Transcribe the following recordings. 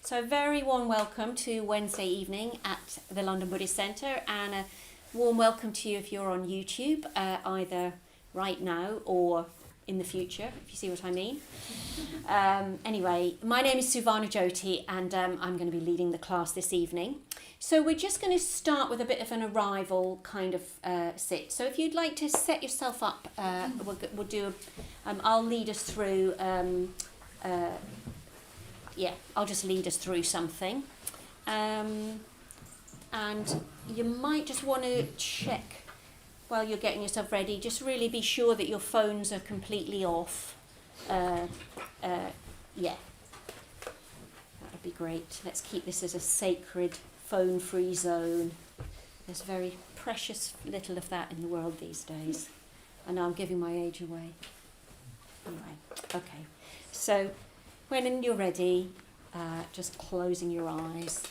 So a very warm welcome to Wednesday evening at the London Buddhist Centre, and a warm welcome to you if you're on YouTube, either right now or in the future, if you see what I mean. Anyway, my name is Suvarnajyoti, and I'm going to be leading the class this evening. So we're just going to start with a bit of an arrival kind of sit. So if you'd like to set yourself up, we'll do. I'll lead us through. I'll just lead us through something. And you might just want to check while you're getting yourself ready, just really be sure that your phones are completely off. That would be great. Let's keep this as a sacred phone-free zone. There's very precious little of that in the world these days. I know I'm giving my age away. Anyway, okay. So when you're ready, just closing your eyes.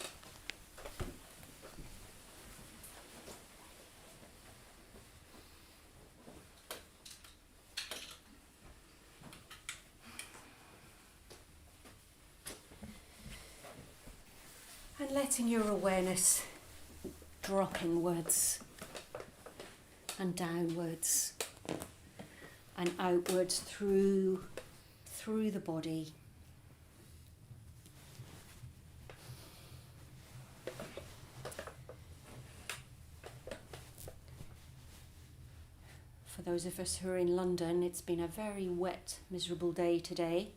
And letting your awareness drop inwards and downwards and outwards through the body. For those of us who are in London, it's been a very wet, miserable day today.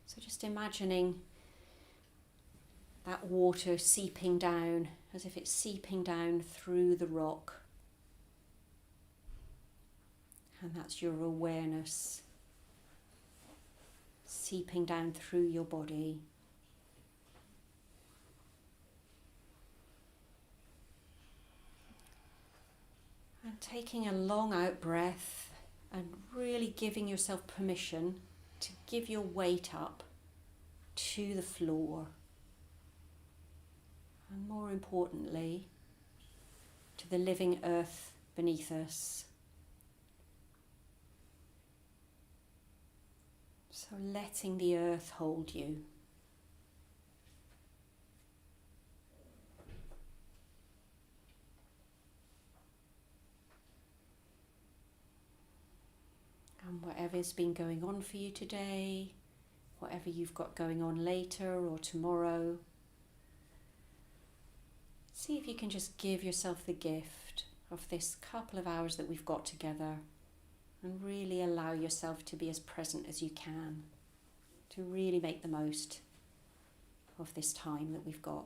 So just imagining that water seeping down, as if it's seeping down through the rock. And that's your awareness seeping down through your body. And taking a long out breath and really giving yourself permission to give your weight up to the floor. And more importantly, to the living earth beneath us. So letting the earth hold you. And whatever's been going on for you today, whatever you've got going on later or tomorrow, see if you can just give yourself the gift of this couple of hours that we've got together and really allow yourself to be as present as you can, to really make the most of this time that we've got.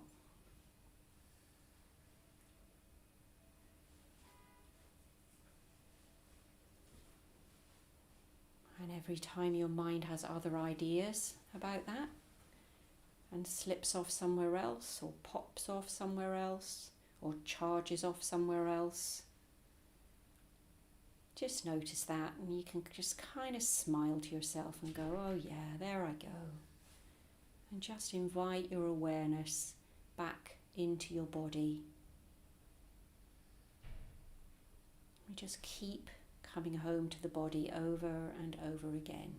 And every time your mind has other ideas about that and slips off somewhere else or pops off somewhere else or charges off somewhere else, just notice that, and you can just kind of smile to yourself and go, oh yeah, there I go. And just invite your awareness back into your body. We just keep coming home to the body over and over again.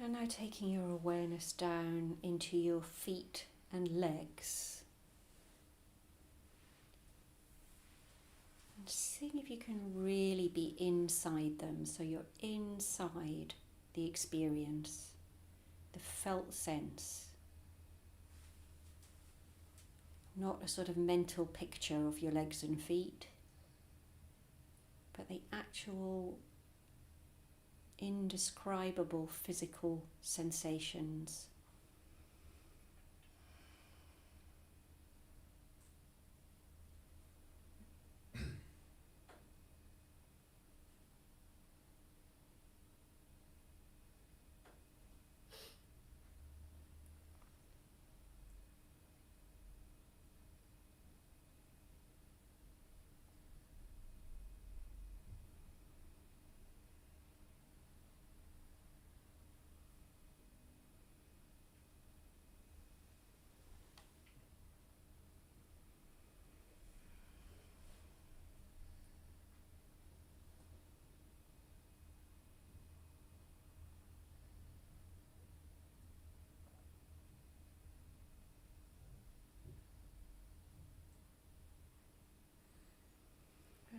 And now taking your awareness down into your feet and legs. And seeing if you can really be inside them, so you're inside the experience, the felt sense. Not a sort of mental picture of your legs and feet, but the actual indescribable physical sensations.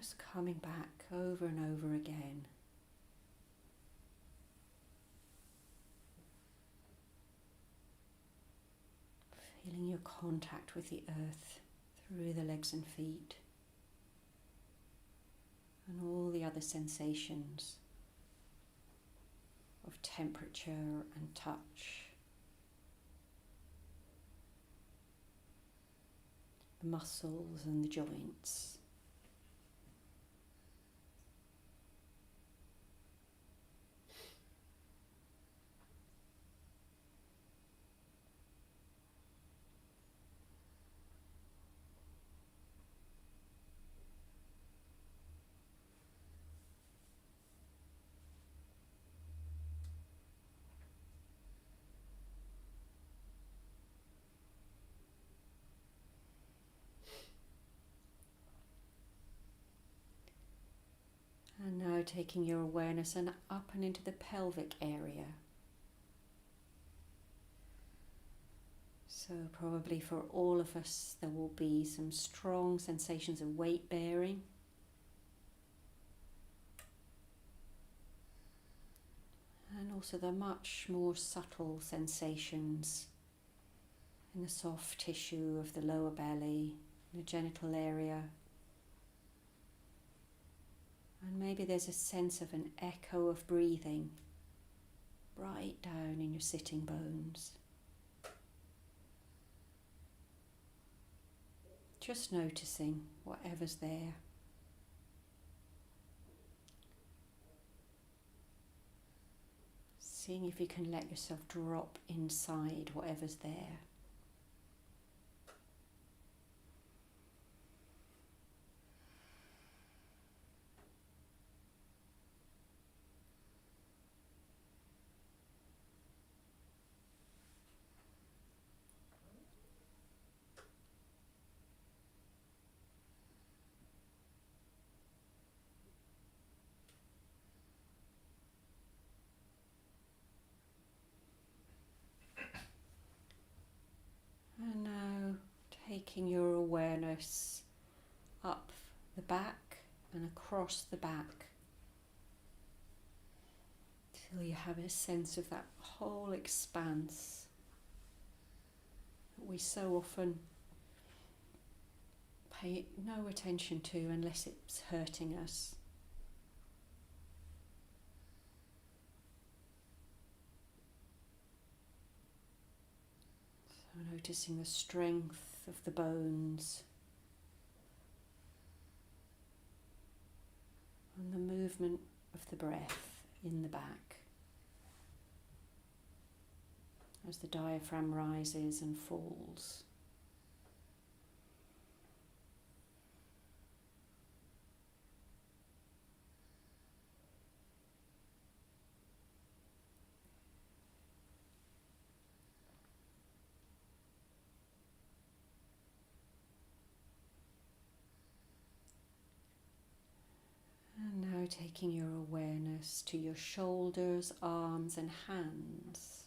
Just coming back over and over again. Feeling your contact with the earth through the legs and feet, and all the other sensations of temperature and touch, the muscles and the joints. And now taking your awareness and up and into the pelvic area. So probably for all of us there will be some strong sensations of weight bearing. And also the much more subtle sensations in the soft tissue of the lower belly, the genital area. And maybe there's a sense of an echo of breathing right down in your sitting bones. Just noticing whatever's there. Seeing if you can let yourself drop inside whatever's there. And now taking your awareness up the back and across the back till you have a sense of that whole expanse that we so often pay no attention to unless it's hurting us. So noticing the strength of the bones and the movement of the breath in the back as the diaphragm rises and falls. And now taking your awareness to your shoulders, arms and hands.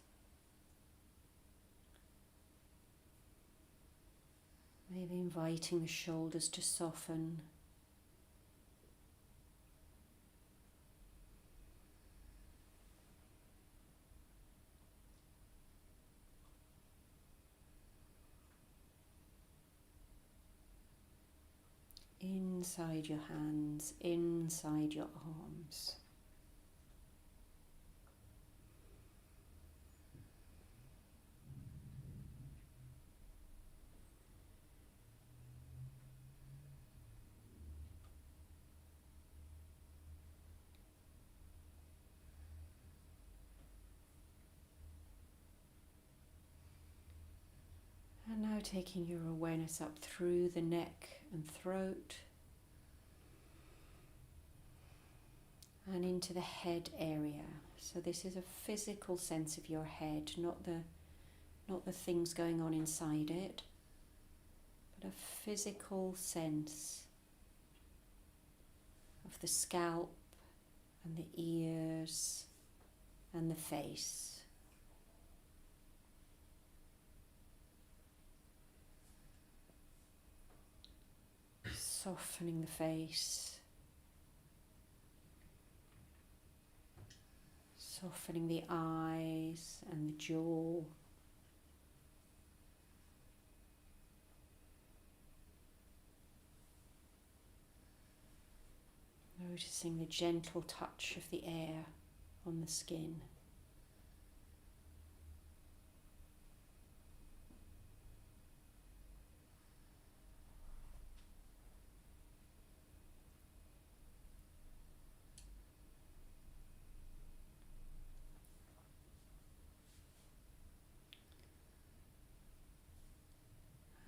Maybe inviting the shoulders to soften. Inside your hands, inside your arms. And now taking your awareness up through the neck and throat and into the head area. So this is a physical sense of your head, not the things going on inside it, but a physical sense of the scalp and the ears and the face. Softening the face, Softening the eyes and the jaw. Noticing the gentle touch of the air on the skin.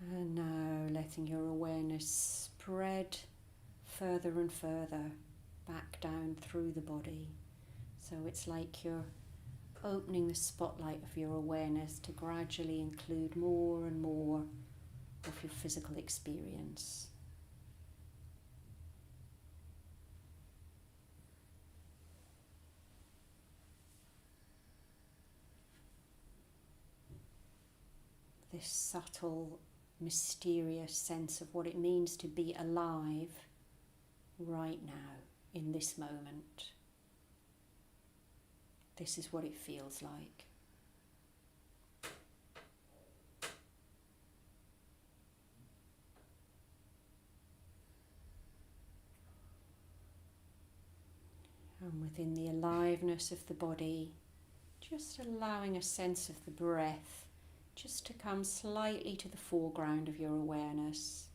And now letting your awareness spread further and further back down through the body. So it's like you're opening the spotlight of your awareness to gradually include more and more of your physical experience. This subtle, mysterious sense of what it means to be alive right now, in this moment. This is what it feels like. And within the aliveness of the body, just allowing a sense of the breath just to come slightly to the foreground of your awareness.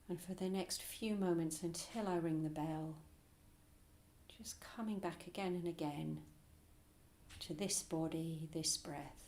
And for the next few moments until I ring the bell, just coming back again and again to this body, this breath.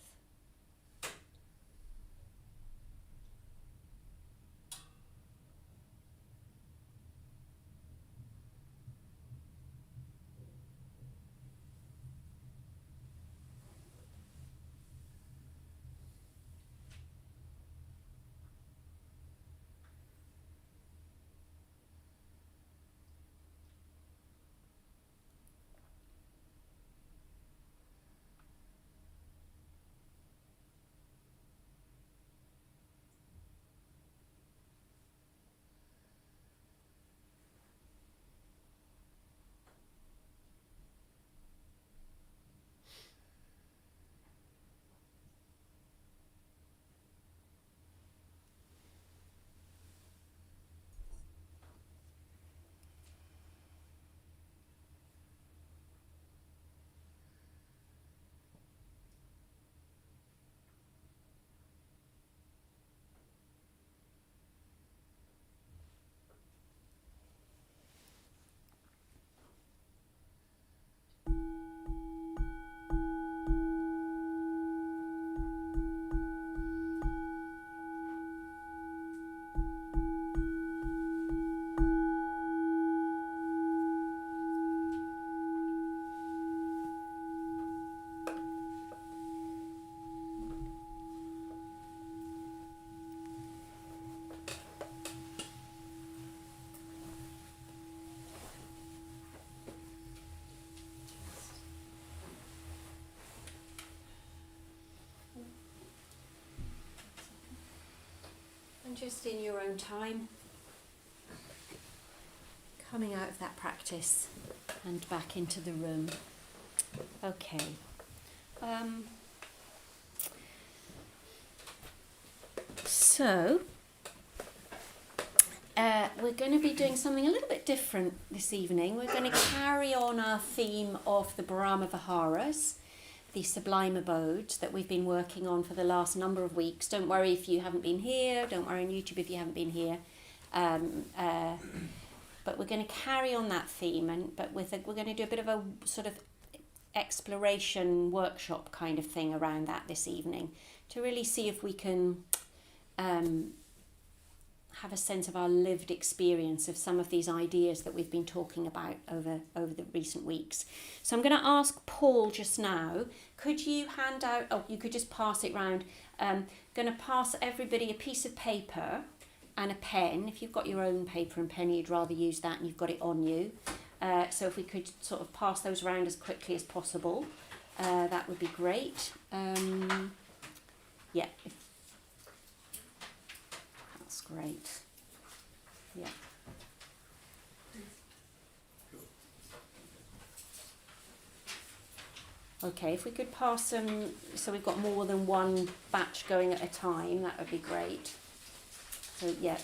Just in your own time, coming out of that practice and back into the room. Okay. So, we're going to be doing something a little bit different this evening. We're going to carry on our theme of the Brahma Viharas, the sublime abodes that we've been working on for the last number of weeks. Don't worry if you haven't been here. Don't worry on YouTube if you haven't been here. But we're going to carry on that theme, we're going to do a bit of a sort of exploration workshop kind of thing around that this evening to really see if we can have a sense of our lived experience of some of these ideas that we've been talking about over the recent weeks. So I'm going to ask Paul just now, could you hand out, you could just pass it round. Going to pass everybody a piece of paper and a pen. If you've got your own paper and pen, you'd rather use that and you've got it on you. So if we could sort of pass those around as quickly as possible, that would be great. Yeah. Great. Yeah. Okay, if we could pass them, so we've got more than one batch going at a time, that would be great. So, yeah.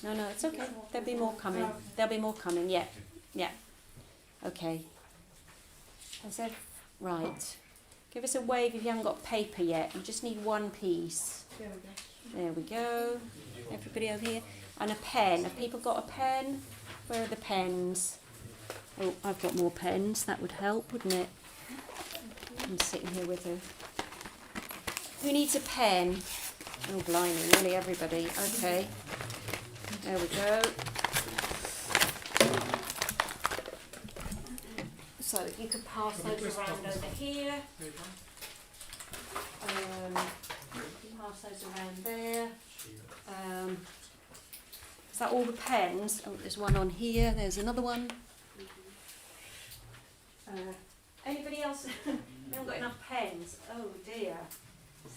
No, it's okay. There'll be more coming. There'll be more coming, yeah. Yeah. Okay. Right. Give us a wave if you haven't got paper yet. You just need one piece. There we go. Everybody over here. And a pen. Have people got a pen? Where are the pens? Oh, I've got more pens. That would help, wouldn't it? I'm sitting here with her. Who needs a pen? Oh, blimey, nearly everybody. Okay. There we go. So you could pass those around over here. Pass those around there. Is that all the pens? Oh, there's one on here. There's another one. Anybody else? We haven't got enough pens. Oh dear.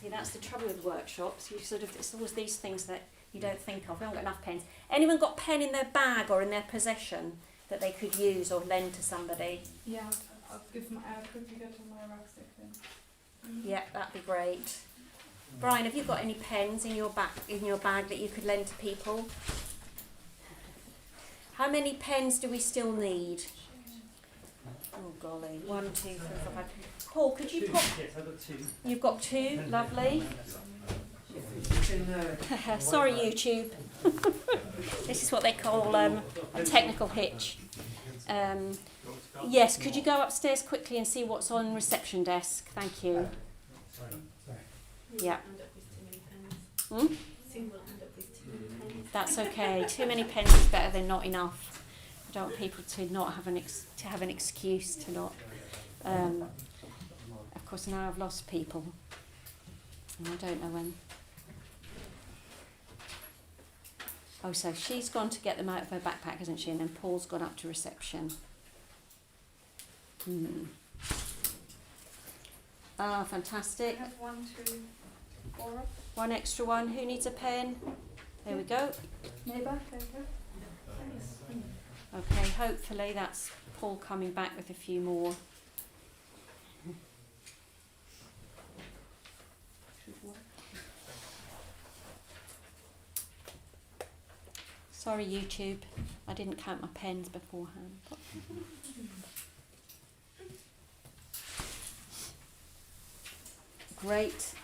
See, that's the trouble with workshops. You sort of, it's always these things that you don't think of. We haven't got enough pens. Anyone got a pen in their bag or in their possession that they could use or lend to somebody? Yeah, I'll quickly get to my rucksack then. Yeah, that'd be great. Brian, have you got any pens in your bag that you could lend to people? How many pens do we still need? Oh golly, 1, 2, 3, 4, 5. Paul, could you pop? Yes, I've got 2. You've got 2, lovely. Sorry, YouTube. This is what they call a technical hitch. Yes, could you go upstairs quickly and see what's on reception desk? Thank you. Yeah. That's okay. Too many pens is better than not enough. I don't want people to not have an excuse to not. Of course, now I've lost people, and I don't know when. Oh, so she's gone to get them out of her backpack, hasn't she? And then Paul's gone up to reception. Ah, fantastic. I have 1, 2, 4. One extra one. Who needs a pen? There we go. Neighbour, there you go. Okay, hopefully that's Paul coming back with a few more. Sorry, YouTube. I didn't count my pens beforehand. Great.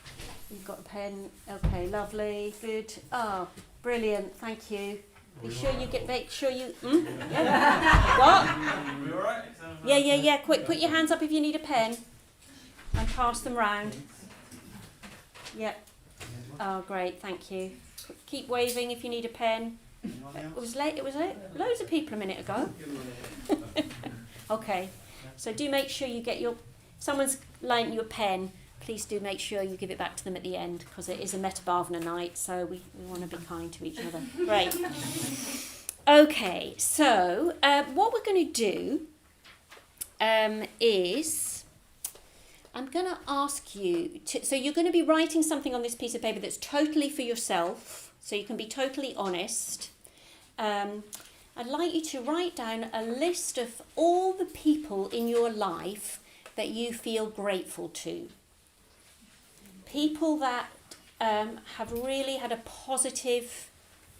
You've got a pen. Okay, lovely. Good. Oh, brilliant. Thank you. Be sure you make sure you. Yeah. What? We all right? Yeah. Quick, put your hands up if you need a pen, and pass them round. Yep. Oh, great. Thank you. Keep waving if you need a pen. It was late. Loads of people a minute ago. Okay. So do make sure you get someone's lent you a pen. Please do make sure you give it back to them at the end, because it is a Metta Bhavana night, so we want to be kind to each other. Great. Okay, so what we're going to do is I'm going to ask you so you're going to be writing something on this piece of paper that's totally for yourself, so you can be totally honest. I'd like you to write down a list of all the people in your life that you feel grateful to. People that have really had a positive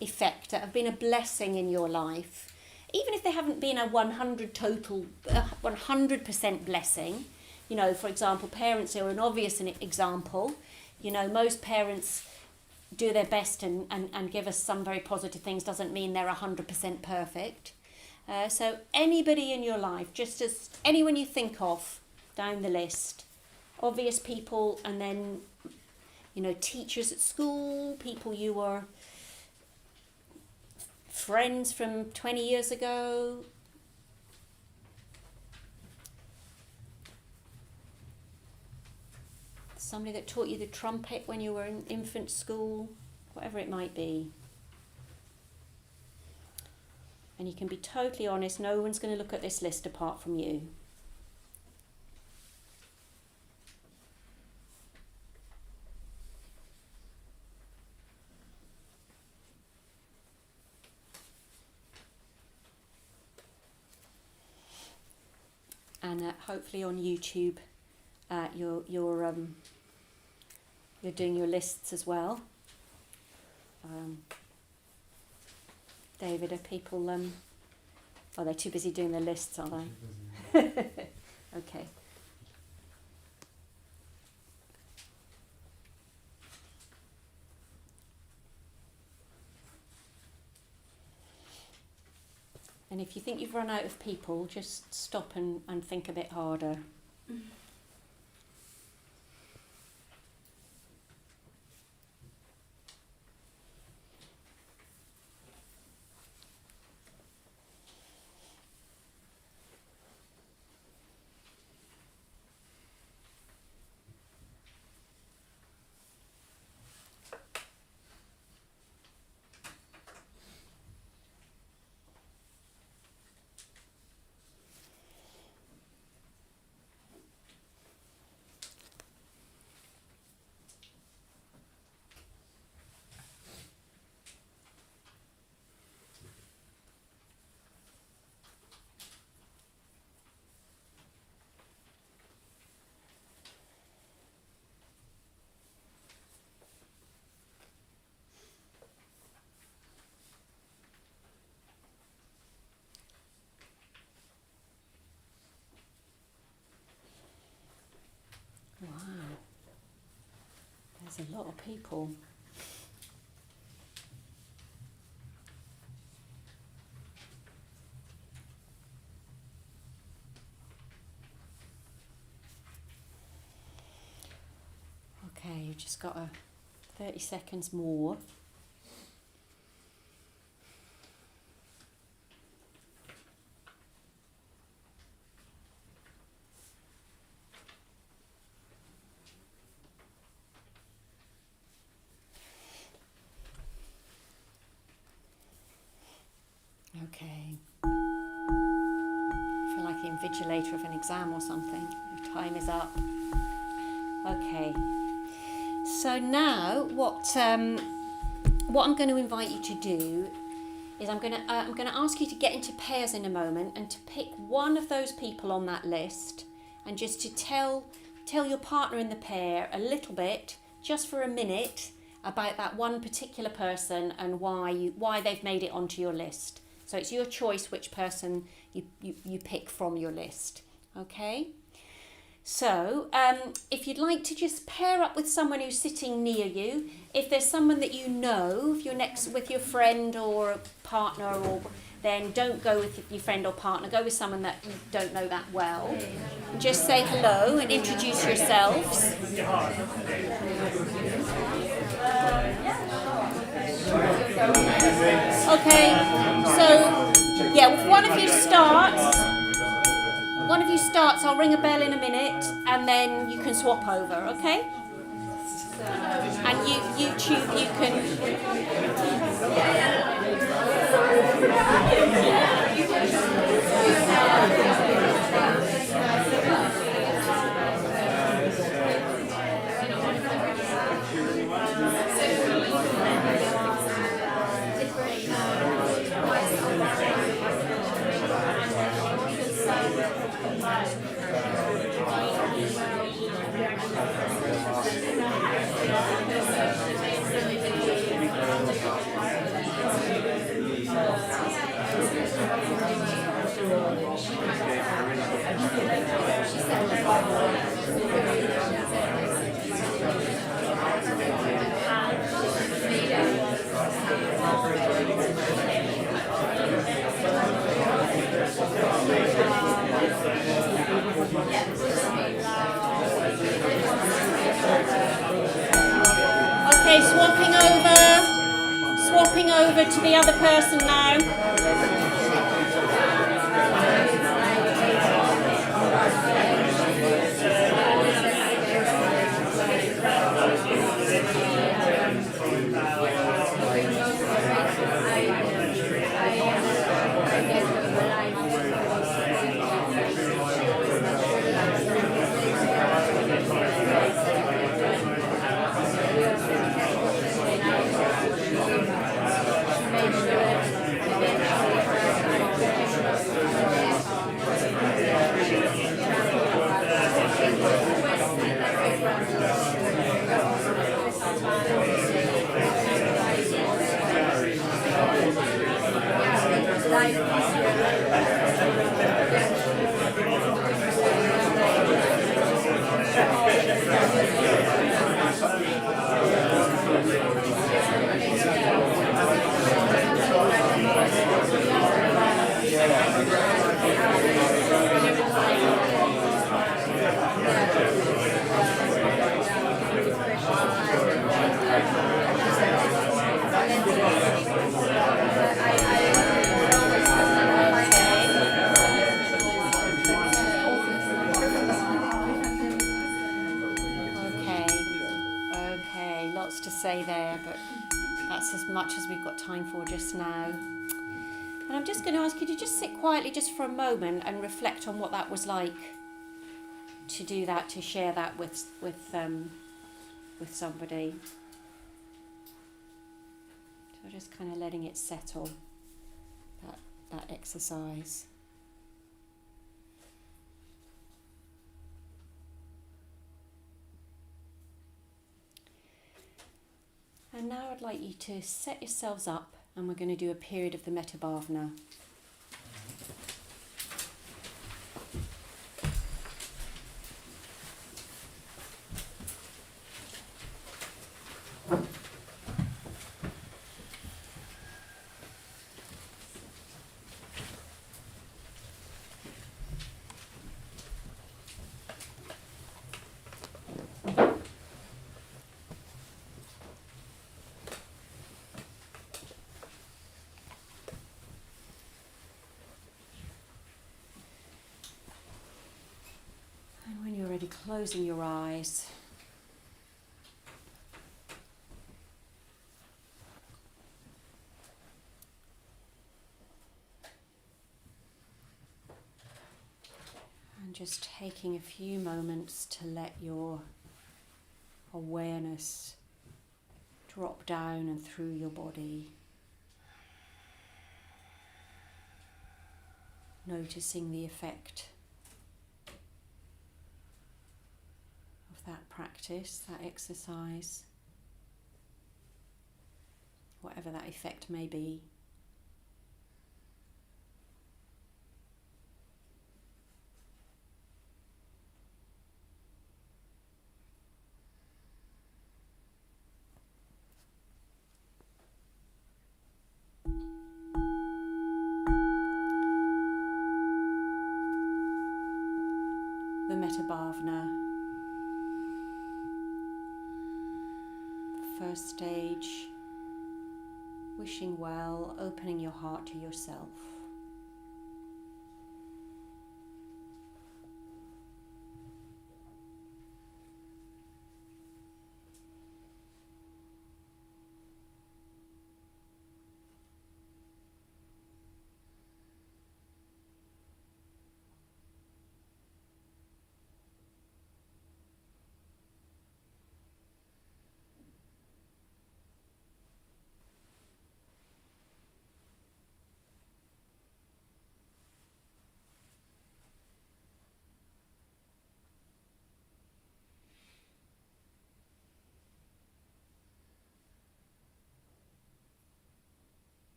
effect, that have been a blessing in your life, even if they haven't been a 100% blessing. You know, for example, parents are an obvious example. You know, most parents do their best and give us some very positive things. Doesn't mean they're 100% perfect. So anybody in your life, just as anyone you think of down the list, obvious people, and then, you know, teachers at school, people you were friends from 20 years ago, somebody that taught you the trumpet when you were in infant school, whatever it might be. And you can be totally honest, no one's going to look at this list apart from you. and hopefully on YouTube you're doing your lists as well. David, are people are they too busy doing their lists, are they? Okay. And if you think you've run out of people, just stop and think a bit harder. Wow, there's a lot of people. Okay, you've just got 30 seconds more. Okay. I feel like the invigilator of an exam or something. Your time is up. Okay. So now, what I'm going to invite you to do is I'm going to ask you to get into pairs in a moment and to pick one of those people on that list and just to tell your partner in the pair a little bit, just for a minute, about that one particular person and why they've made it onto your list. So it's your choice which person you pick from your list, okay? So if you'd like to just pair up with someone who's sitting near you, if there's someone that you know, if you're next with your friend or partner, then don't go with your friend or partner, go with someone that you don't know that well. Just say hello and introduce yourselves. Okay, so yeah, if one of you starts, I'll ring a bell in a minute and then you can swap over, okay? And YouTube, you can... Okay, swapping over to the other person now. Okay, lots to say there, but that's as much as we've got time for just now. And I'm just going to ask you to just sit quietly just for a moment and reflect on what that was like to do that, to share that with somebody. So just kind of letting it settle, that exercise. And now I'd like you to set yourselves up, and we're going to do a period of the Metta Bhavana. And when you're ready, closing your eyes. And just taking a few moments to let your awareness drop down and through your body. Noticing the effect of that practice, that exercise, whatever that effect may be. The Metta Bhavana. The first stage, wishing well, opening your heart to yourself.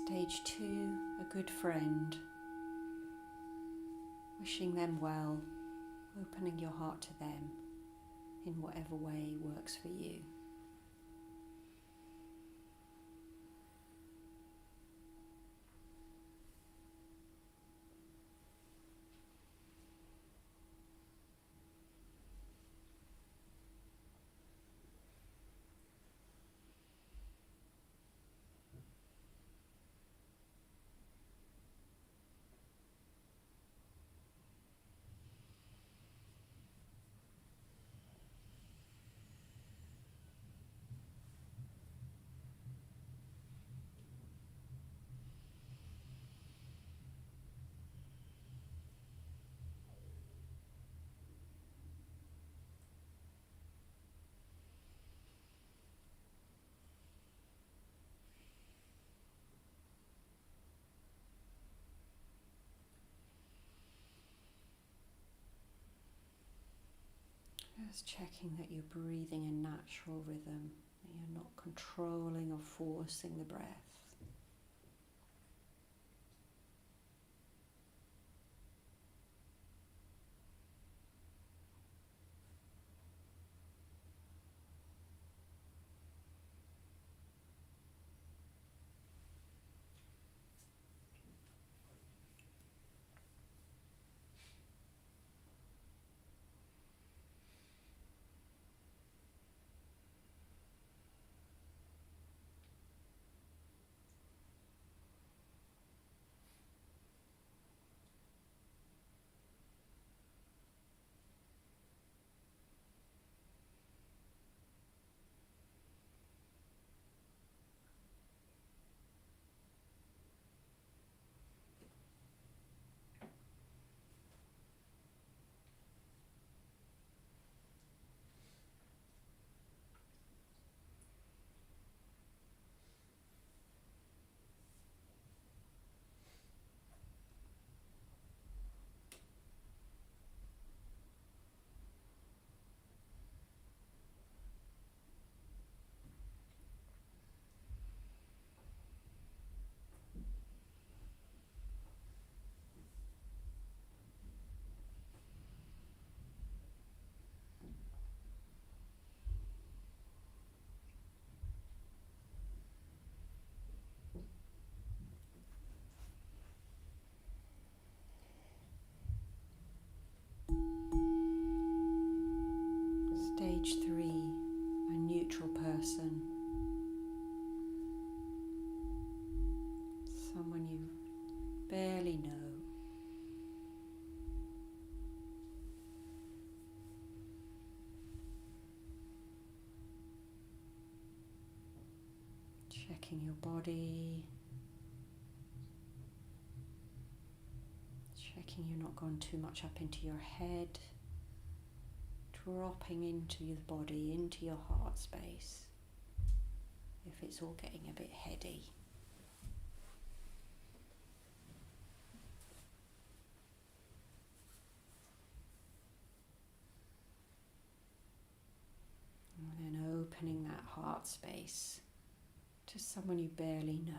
Stage 2, a good friend. Wishing them well, opening your heart to them in whatever way works for you. Just checking that you're breathing in natural rhythm, that you're not controlling or forcing the breath. Stage 3, a neutral person. Someone you barely know. Checking your body. Checking you're not gone too much up into your head. Dropping into your body, into your heart space, if it's all getting a bit heady. And then opening that heart space to someone you barely know.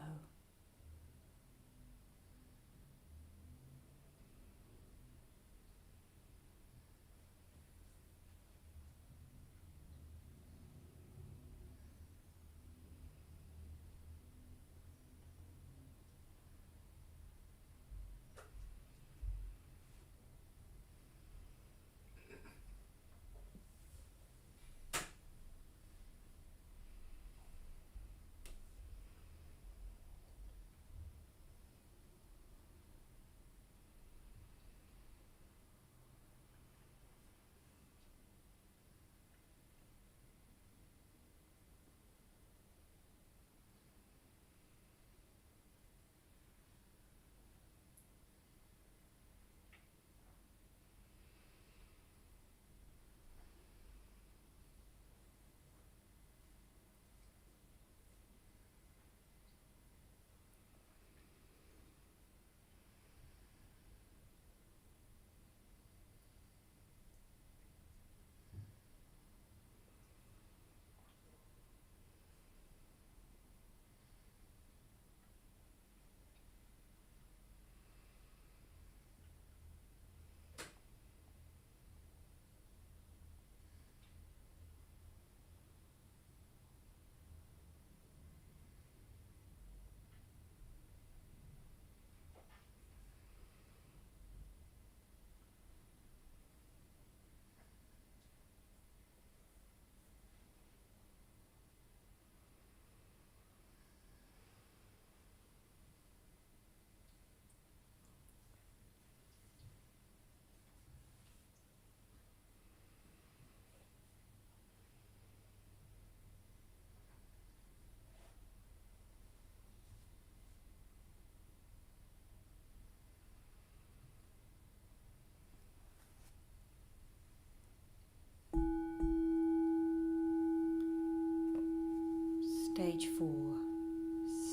Stage 4.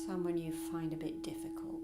Someone you find a bit difficult.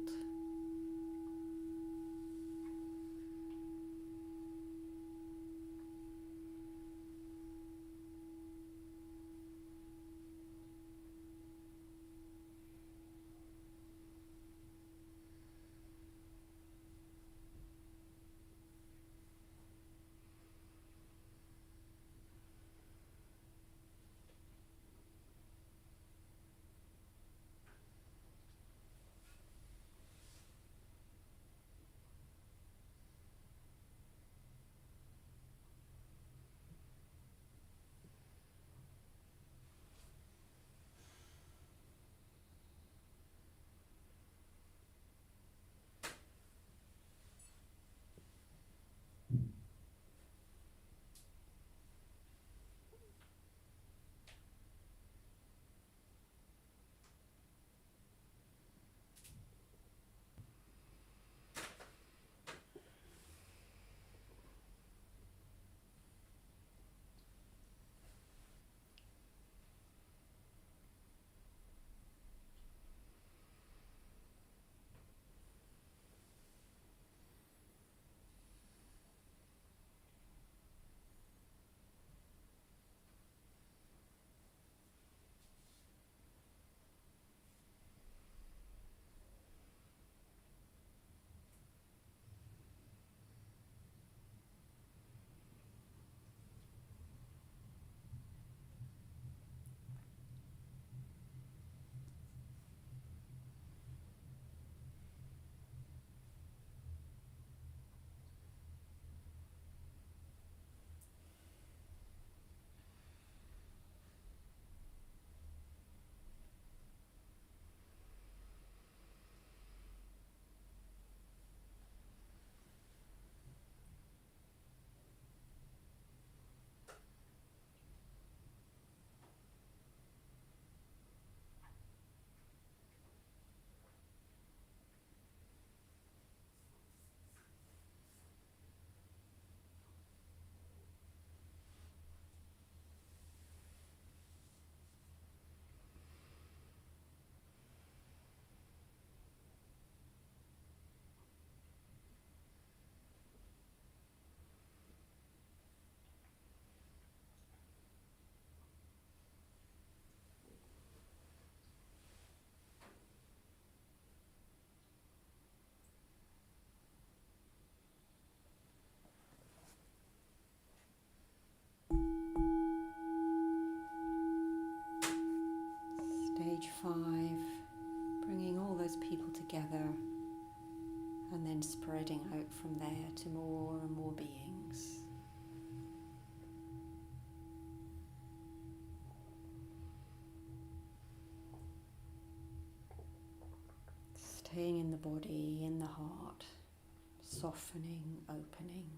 Stage 5, bringing all those people together and then spreading out from there to more and more beings. Staying in the body, in the heart, softening, opening.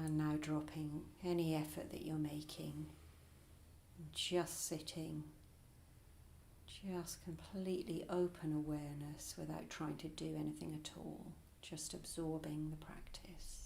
And now dropping any effort that you're making, just sitting, just completely open awareness without trying to do anything at all, just absorbing the practice.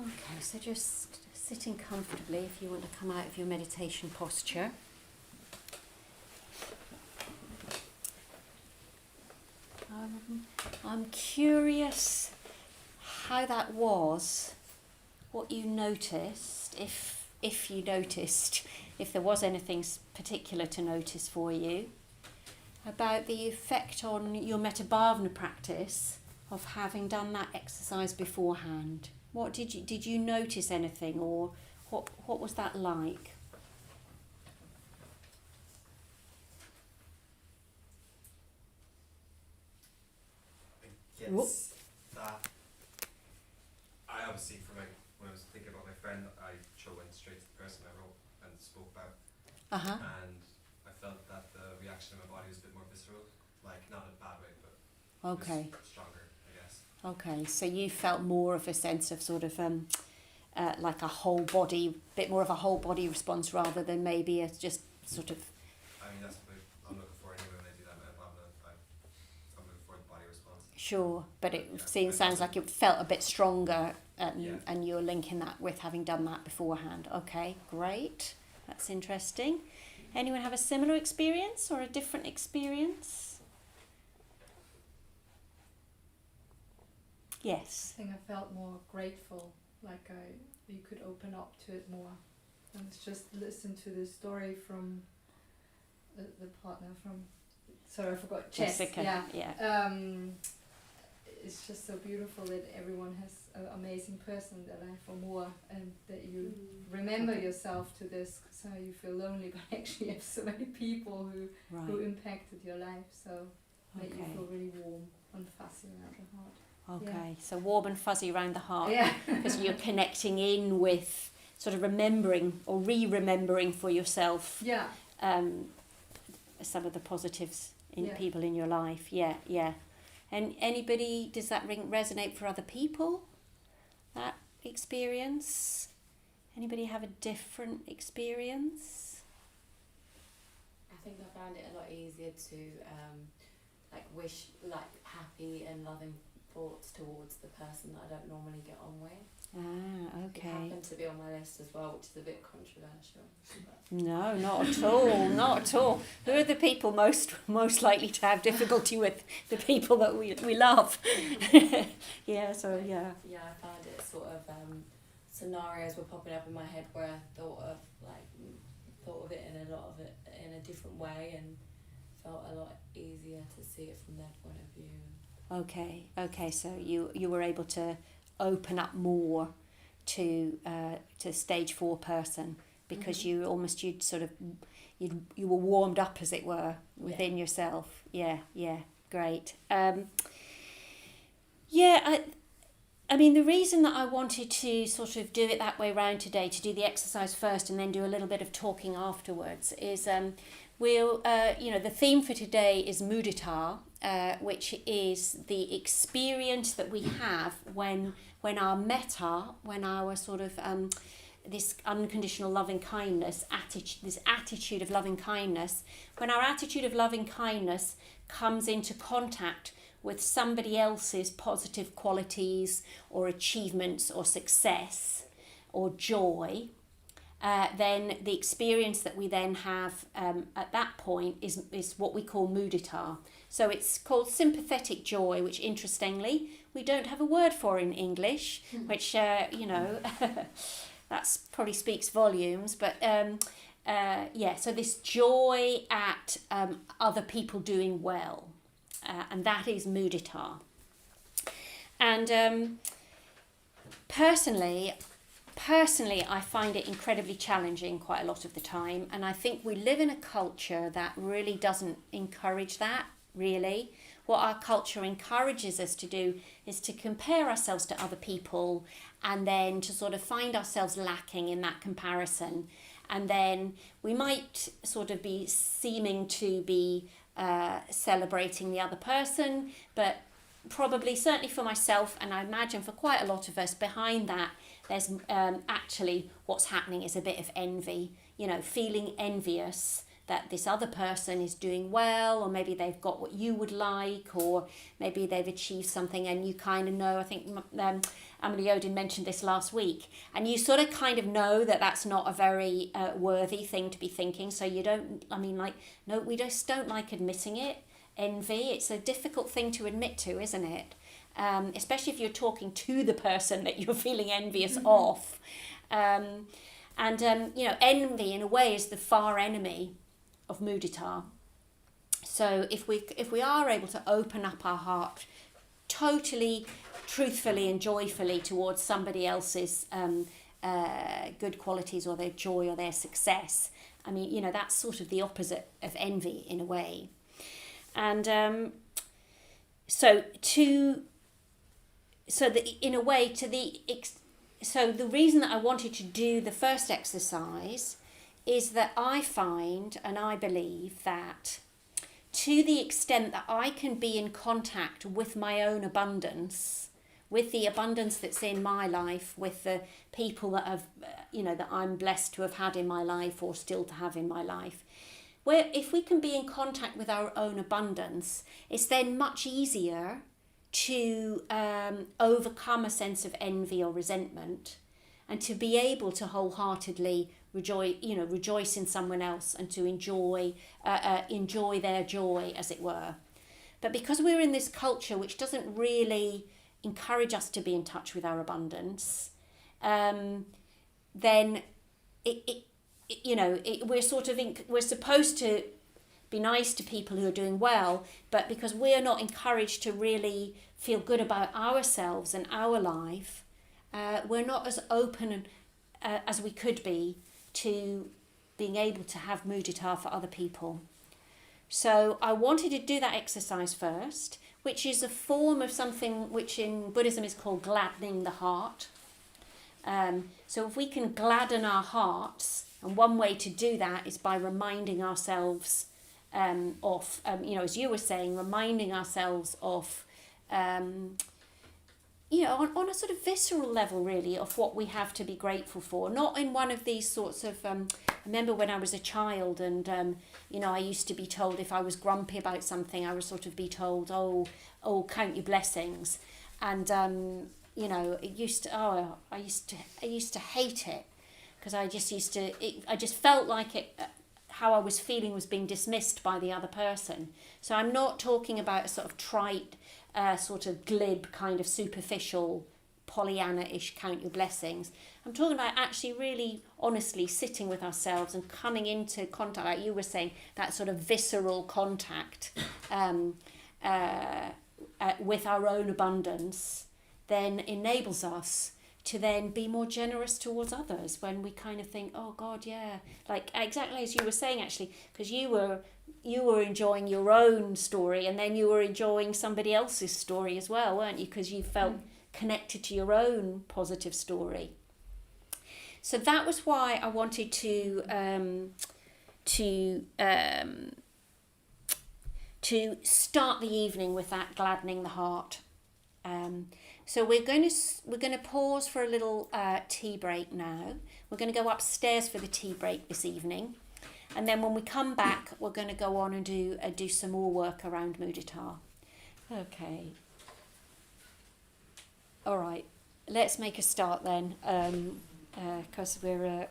Okay, so just sitting comfortably if you want to come out of your meditation posture. I'm curious how that was, what you noticed, if you noticed, if there was anything particular to notice for you, about the effect on your Metta Bhavana practice of having done that exercise beforehand. What did you notice anything, or what was that like? I guess that I obviously, when I was thinking about my friend, I went straight to the person I wrote and spoke about, and I felt that the reaction in my body was a bit more visceral, like not in a bad way, but Okay. just stronger, I guess. Okay, so you felt more of a sense of sort of like a whole body, bit more of a whole body response rather than maybe a just sort of. I mean, that's what I'm looking for anyway when I do that meditation. I'm looking for the body response. Sure, but it Yeah, sounds like it felt a bit stronger, Yeah. and you're linking that with having done that beforehand. Okay, great. That's interesting. Anyone have a similar experience or a different experience? Yes. I think I felt more grateful, like you could open up to it more. And it's just listen to the story from the partner from, sorry I forgot, Chess. Jessica. Yeah. It's just so beautiful that everyone has an amazing person in their life or more, and that you remember yourself to this, so you feel lonely, but actually you have so many people who Right. impacted your life, so make you Okay. feel really warm and fuzzy around the heart. Okay. So warm and fuzzy around the heart. Yeah. Because you're connecting in with sort of remembering or re-remembering for yourself Yeah. some of the positives in Yeah. people in your life. Yeah. And anybody, does that resonate for other people, that experience? Anybody have a different experience? I think I found it a lot easier to wish happy and loving thoughts towards the person that I don't normally get on with. Ah, It okay. happened to be on my list as well, which is a bit controversial. But No, not at all, not at all. Who are the people most likely to have difficulty with? The people that we love. Yeah, so yeah. yeah, I found it sort of scenarios were popping up in my head where I thought of it in a different way, and felt a lot easier to see it from their point of view. Okay, so you were able to open up more to stage 4 person, because you were warmed up, as it were, within yourself. Yeah, great. I mean, the reason that I wanted to sort of do it that way round today, to do the exercise first and then do a little bit of talking afterwards, is the theme for today is Mudita, which is the experience that we have when our metta, when our sort of this unconditional loving kindness this attitude of loving kindness, when our attitude of loving kindness comes into contact with somebody else's positive qualities or achievements or success or joy, then the experience that we then have at that point is what we call mudita. So it's called sympathetic joy, which interestingly we don't have a word for in English, which that's probably speaks volumes. But so this joy at other people doing well, and that is mudita. And personally, I find it incredibly challenging quite a lot of the time, and I think we live in a culture that really doesn't encourage that, really. What our culture encourages us to do is to compare ourselves to other people, and then to sort of find ourselves lacking in that comparison. And then we might sort of be seeming to be celebrating the other person, but probably, certainly for myself, and I imagine for quite a lot of us, behind that there's actually what's happening is a bit of envy, feeling envious that this other person is doing well, or maybe they've got what you would like, or maybe they've achieved something, and you kind of know, I think Emily Odin mentioned this last week, and you sort of kind of know that that's not a very worthy thing to be thinking, so you don't, no, we just don't like admitting it. Envy, it's a difficult thing to admit to, isn't it? Especially if you're talking to the person that you're feeling envious of. Envy in a way is the far enemy of mudita. So if we are able to open up our heart totally, truthfully and joyfully towards somebody else's good qualities or their joy or their success, that's sort of the opposite of envy in a way. And so the reason that I wanted to do the first exercise is that I find and I believe that to the extent that I can be in contact with my own abundance, with the abundance that's in my life, with the people that have, that I'm blessed to have had in my life or still to have in my life, where if we can be in contact with our own abundance, it's then much easier to overcome a sense of envy or resentment, and to be able to wholeheartedly rejoice in someone else, and to enjoy their joy, as it were. But because we're in this culture which doesn't really encourage us to be in touch with our abundance, then we're supposed to be nice to people who are doing well, but because we're not encouraged to really feel good about ourselves and our life, we're not as open as we could be to being able to have mudita for other people. So I wanted to do that exercise first, which is a form of something which in Buddhism is called gladdening the heart. So if we can gladden our hearts, and one way to do that is by reminding ourselves of, as you were saying, reminding ourselves of, on a sort of visceral level, really, of what we have to be grateful for. Not in one of these sorts of, I remember when I was a child and, I used to be told if I was grumpy about something, I would sort of be told, oh, count your blessings. And, I used to hate it, because I just felt like it, how I was feeling was being dismissed by the other person. So I'm not talking about a sort of trite, sort of glib, kind of superficial, Pollyanna-ish count your blessings. I'm talking about actually really honestly sitting with ourselves and coming into contact, like you were saying, that sort of visceral contact with our own abundance, then enables us to then be more generous towards others when we kind of think, oh God, yeah, like exactly as you were saying, actually, because you were enjoying your own story, and then you were enjoying somebody else's story as well, weren't you? Because you felt connected to your own positive story. So that was why I wanted to start the evening with that gladdening the heart. So we're going to pause for a little tea break now. We're going to go upstairs for the tea break this evening, and then when we come back, we're going to go on and do some more work around mudita. Okay. All right. Let's make a start then, because we're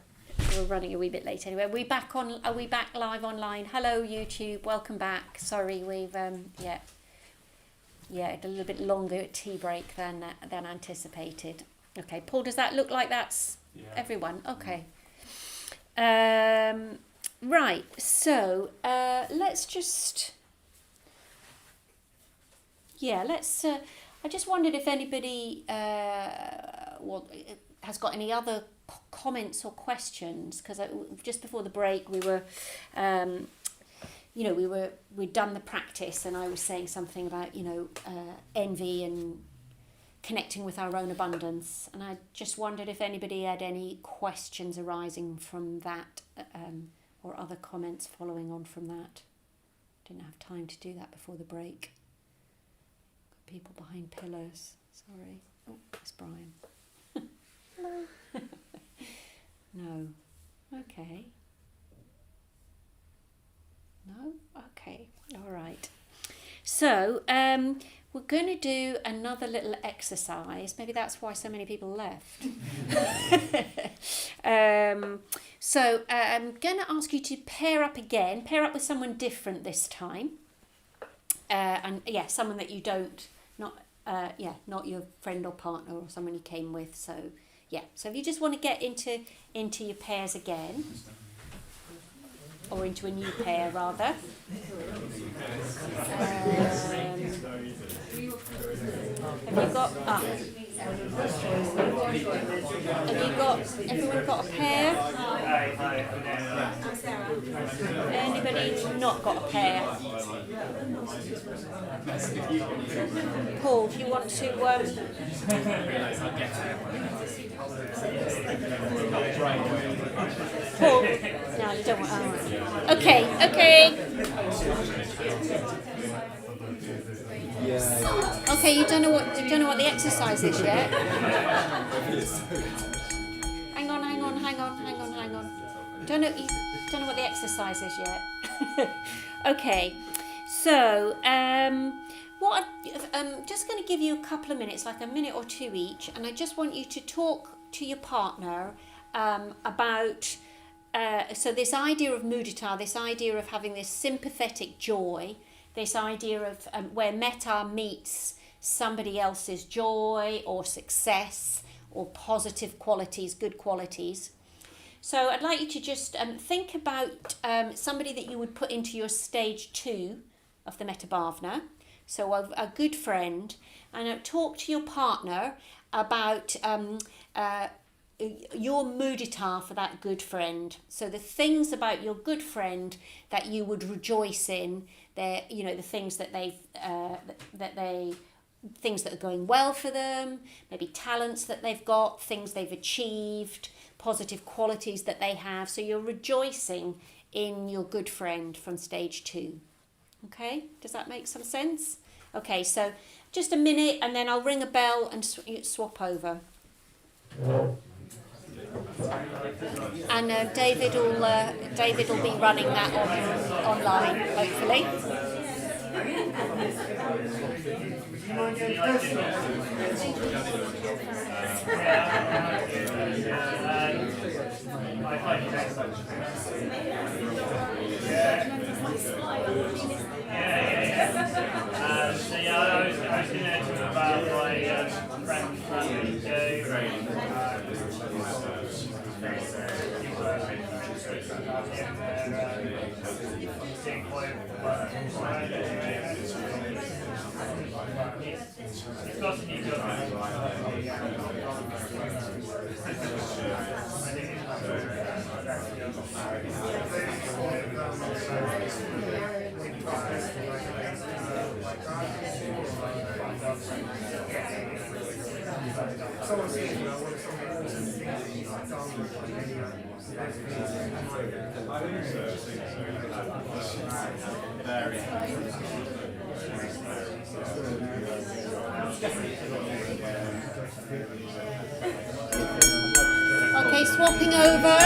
we're running a wee bit late anyway. Are we back live online? Hello YouTube, welcome back. Sorry, we've yeah, a little bit longer tea break than anticipated. Okay, Paul, does that look like that's everyone? Okay. Right, so let's just I just wondered if anybody has got any other comments or questions, because just before the break we were we'd done the practice, and I was saying something about envy and connecting with our own abundance, and I just wondered if anybody had any questions arising from that, or other comments following on from that. Didn't have time to do that before the break. Got people behind pillars. Sorry. Oh, it's Brian. Hello. No. Okay. No? Okay. All right. So, we're going to do another little exercise. Maybe that's why so many people left. So I'm going to ask you to pair up again. Pair up with someone different this time. And someone that you don't, not your friend or partner or someone you came with. So if you just want to get into your pairs again, or into a new pair rather. Everyone got a pair? Anybody not got a pair? Paul, do you want to Paul? No, you don't want Okay. Okay, you don't know what the exercise is yet. Hang on. You don't know what the exercise is yet. Okay, so just going to give you a couple of minutes, like a minute or two each, and I just want you to talk to your partner about. So this idea of mudita, this idea of having this sympathetic joy, this idea of where metta meets somebody else's joy or success or positive qualities, good qualities. So I'd like you to just think about somebody that you would put into your stage 2 of the Metta Bhavana. So a good friend, and talk to your partner about your mudita for that good friend. So the things about your good friend that you would rejoice in, the things that things that are going well for them, maybe talents that they've got, things they've achieved, positive qualities that they have. So you're rejoicing in your good friend from stage 2. Okay, does that make some sense? Okay, so just a minute, and then I'll ring a bell and swap over. And David will be running that online, hopefully. I was going to talk about my friend it's got to be good. Okay, swapping over.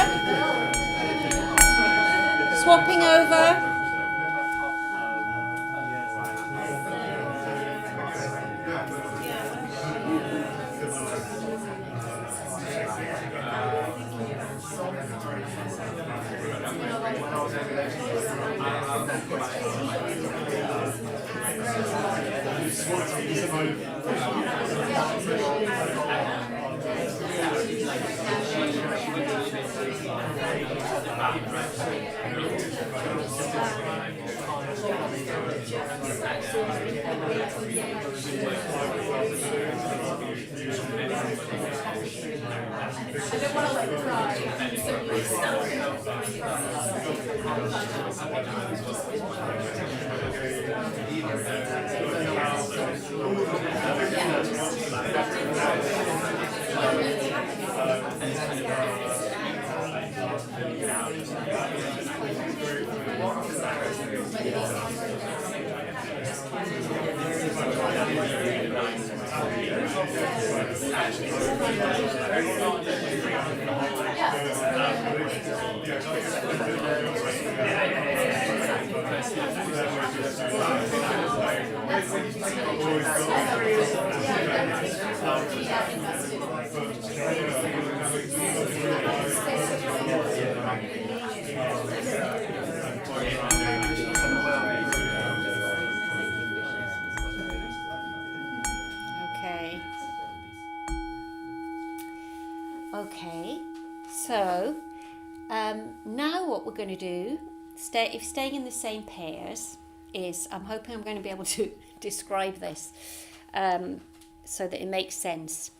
Okay, so now what we're going to do, staying in the same pairs, is I'm hoping I'm going to be able to describe this so that it makes sense.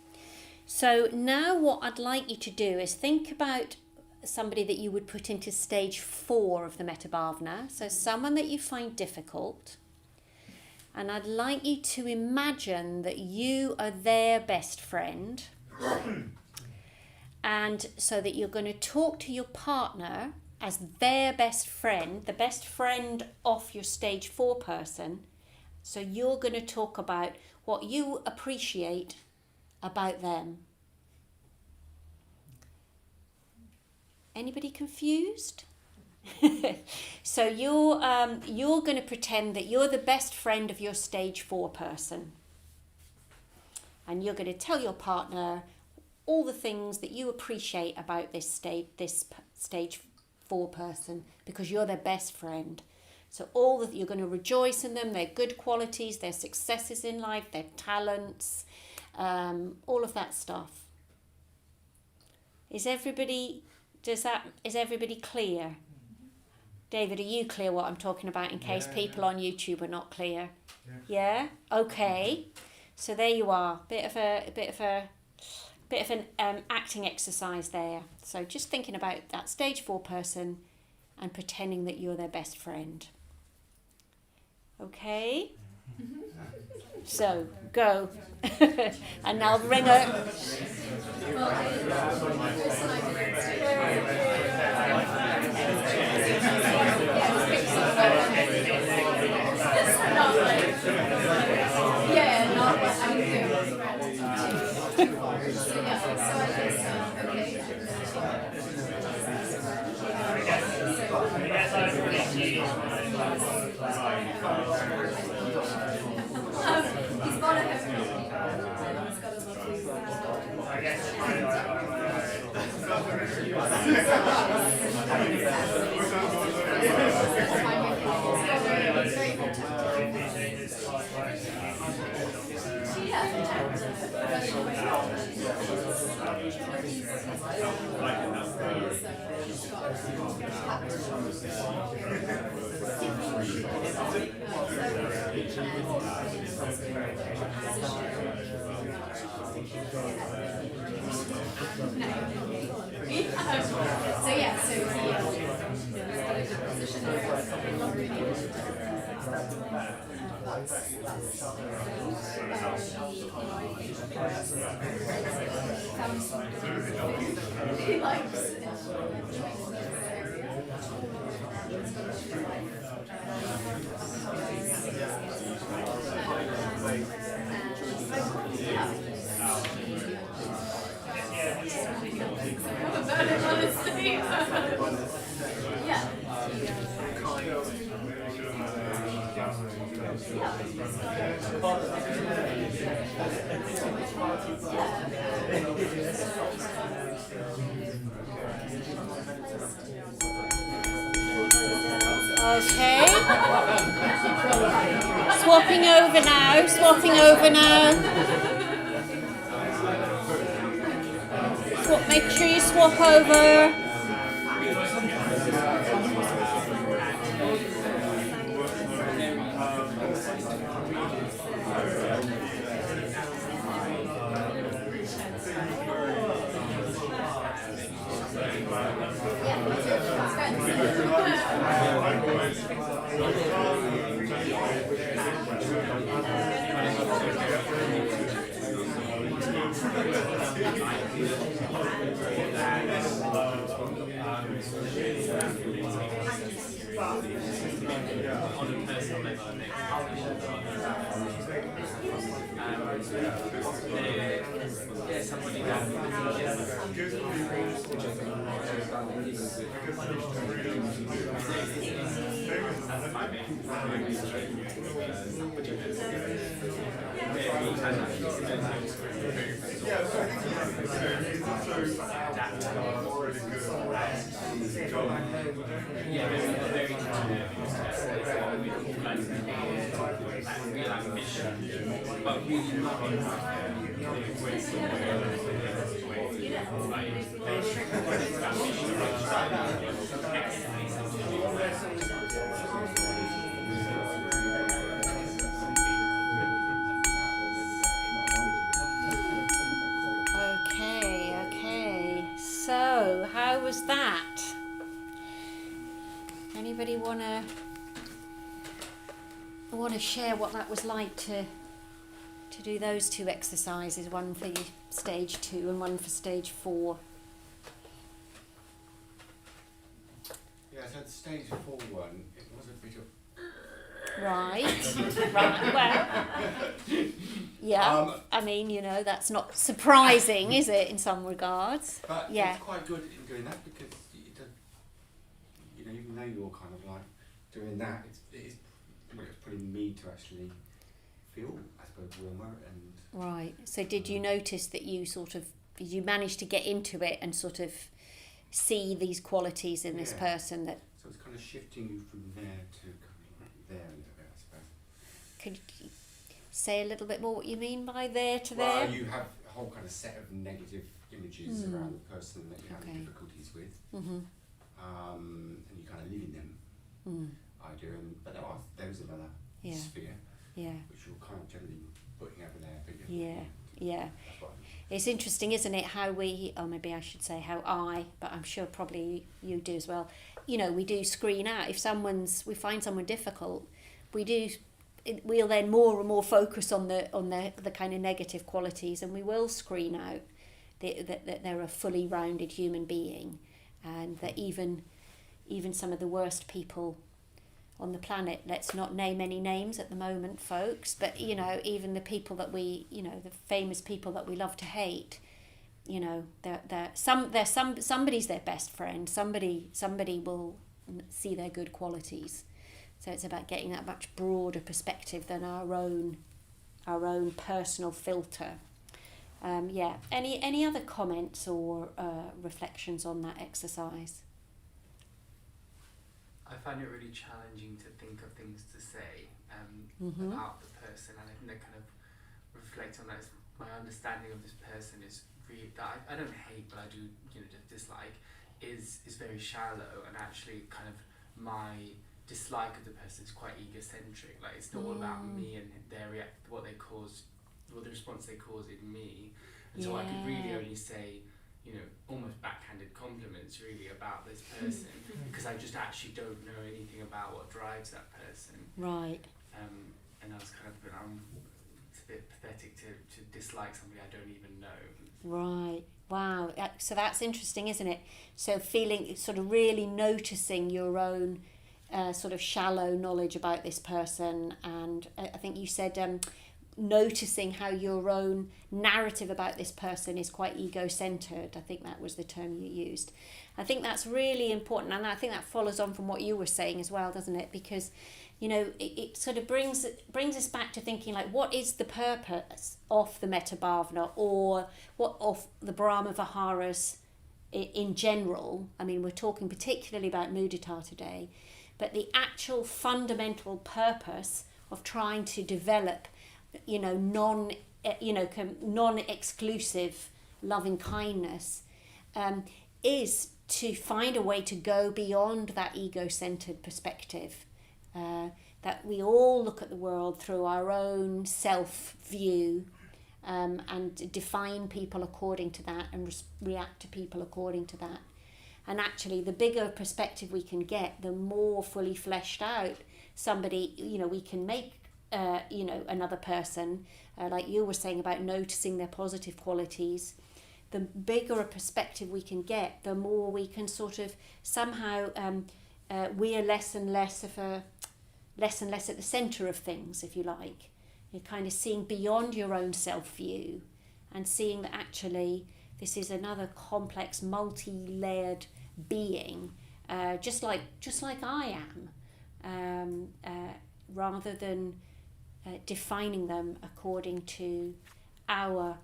So now what I'd like you to do is think about somebody that you would put into stage 4 of the Metta Bhavana, so someone that you find difficult, and I'd like you to imagine that you are their best friend. And so that you're going to talk to your partner as their best friend, the best friend of your stage 4 person. So you're going to talk about what you appreciate about them. Anybody confused? So you're going to pretend that you're the best friend of your stage 4 person. And you're going to tell your partner all the things that you appreciate about this stage 4 person, because you're their best friend. So you're going to rejoice in them, their good qualities, their successes in life, their talents, all of that stuff. Is everybody clear? David, are you clear what I'm talking about in case people on YouTube are not clear? Yeah? Okay. So there you are. Bit of an acting exercise there. So just thinking about that stage 4 person and pretending that you're their best friend. Okay? So, go. And now ring a... Okay. Swapping over now. Make sure you swap over. Okay. So, how was that? Anybody wanna share what that was like to do those two exercises, one for stage 2 and one for stage 4? Yeah, so the stage 4 one, it was a bit of... Right, well, yeah, I mean, that's not surprising, is it, in some regards? But yeah. It's quite good in doing that because, even though you're kind of like doing that, it's putting me to actually feel, I suppose, warmer and... Right, so did you notice that did you manage to get into it and sort of see these qualities in this person that... So it's kind of shifting you from there to kind of like there a little bit, I suppose. Could you say a little bit more what you mean by there to well, there? you have a whole kind of set of negative images around the person that you're having difficulties with. Mm-hmm. And you kind of live in them, I do, but there's another sphere, which you're kind of generally putting over there. But yeah. That's what It's interesting, isn't it, how maybe I should say how but I'm sure probably you do as well. We do screen out. If we find someone difficult, we'll then more and more focus on the kind of negative qualities, and we will screen out that they're a fully rounded human being, and that even some of the worst people on the planet, let's not name any names at the moment, folks, but even the people that the famous people that we love to hate, somebody's their best friend. Somebody will see their good qualities. So it's about getting that much broader perspective than our own personal filter. Any other comments or reflections on that exercise? I find it really challenging to think of things to say about the person, and I think that kind of reflect on that. My understanding of this person is really that I don't hate, but I do dislike is very shallow, and actually kind of my dislike of the person is quite egocentric. Like it's not all about me and their what they cause, or the response they cause in me, and so I could really only say almost backhanded compliments really about this person because I just actually don't know anything about what drives that person. Right. And I was kind of, it's a bit pathetic to dislike somebody I don't even know. Right. Wow. So that's interesting, isn't it? So feeling, sort of really noticing your own sort of shallow knowledge about this person, and I think you said noticing how your own narrative about this person is quite ego-centered. I think that was the term you used. I think that's really important, and I think that follows on from what you were saying as well, doesn't it? Because it sort of brings us back to thinking, like, what is the purpose of the Metta Bhavana, or what of the Brahma Viharas in general? I mean, we're talking particularly about Mudita today, but the actual fundamental purpose of trying to develop, non-exclusive loving kindness is to find a way to go beyond that ego-centered perspective, that we all look at the world through our own self-view, and define people according to that and react to people according to that. And actually, the bigger perspective we can get, the more fully fleshed out somebody, we can make, another person, like you were saying about noticing their positive qualities. The bigger a perspective we can get, the more we can sort of somehow, we're less and less at the centre of things, if you like. You're kind of seeing beyond your own self-view and seeing that actually this is another complex, multi-layered being, just like I am, rather than defining them according to our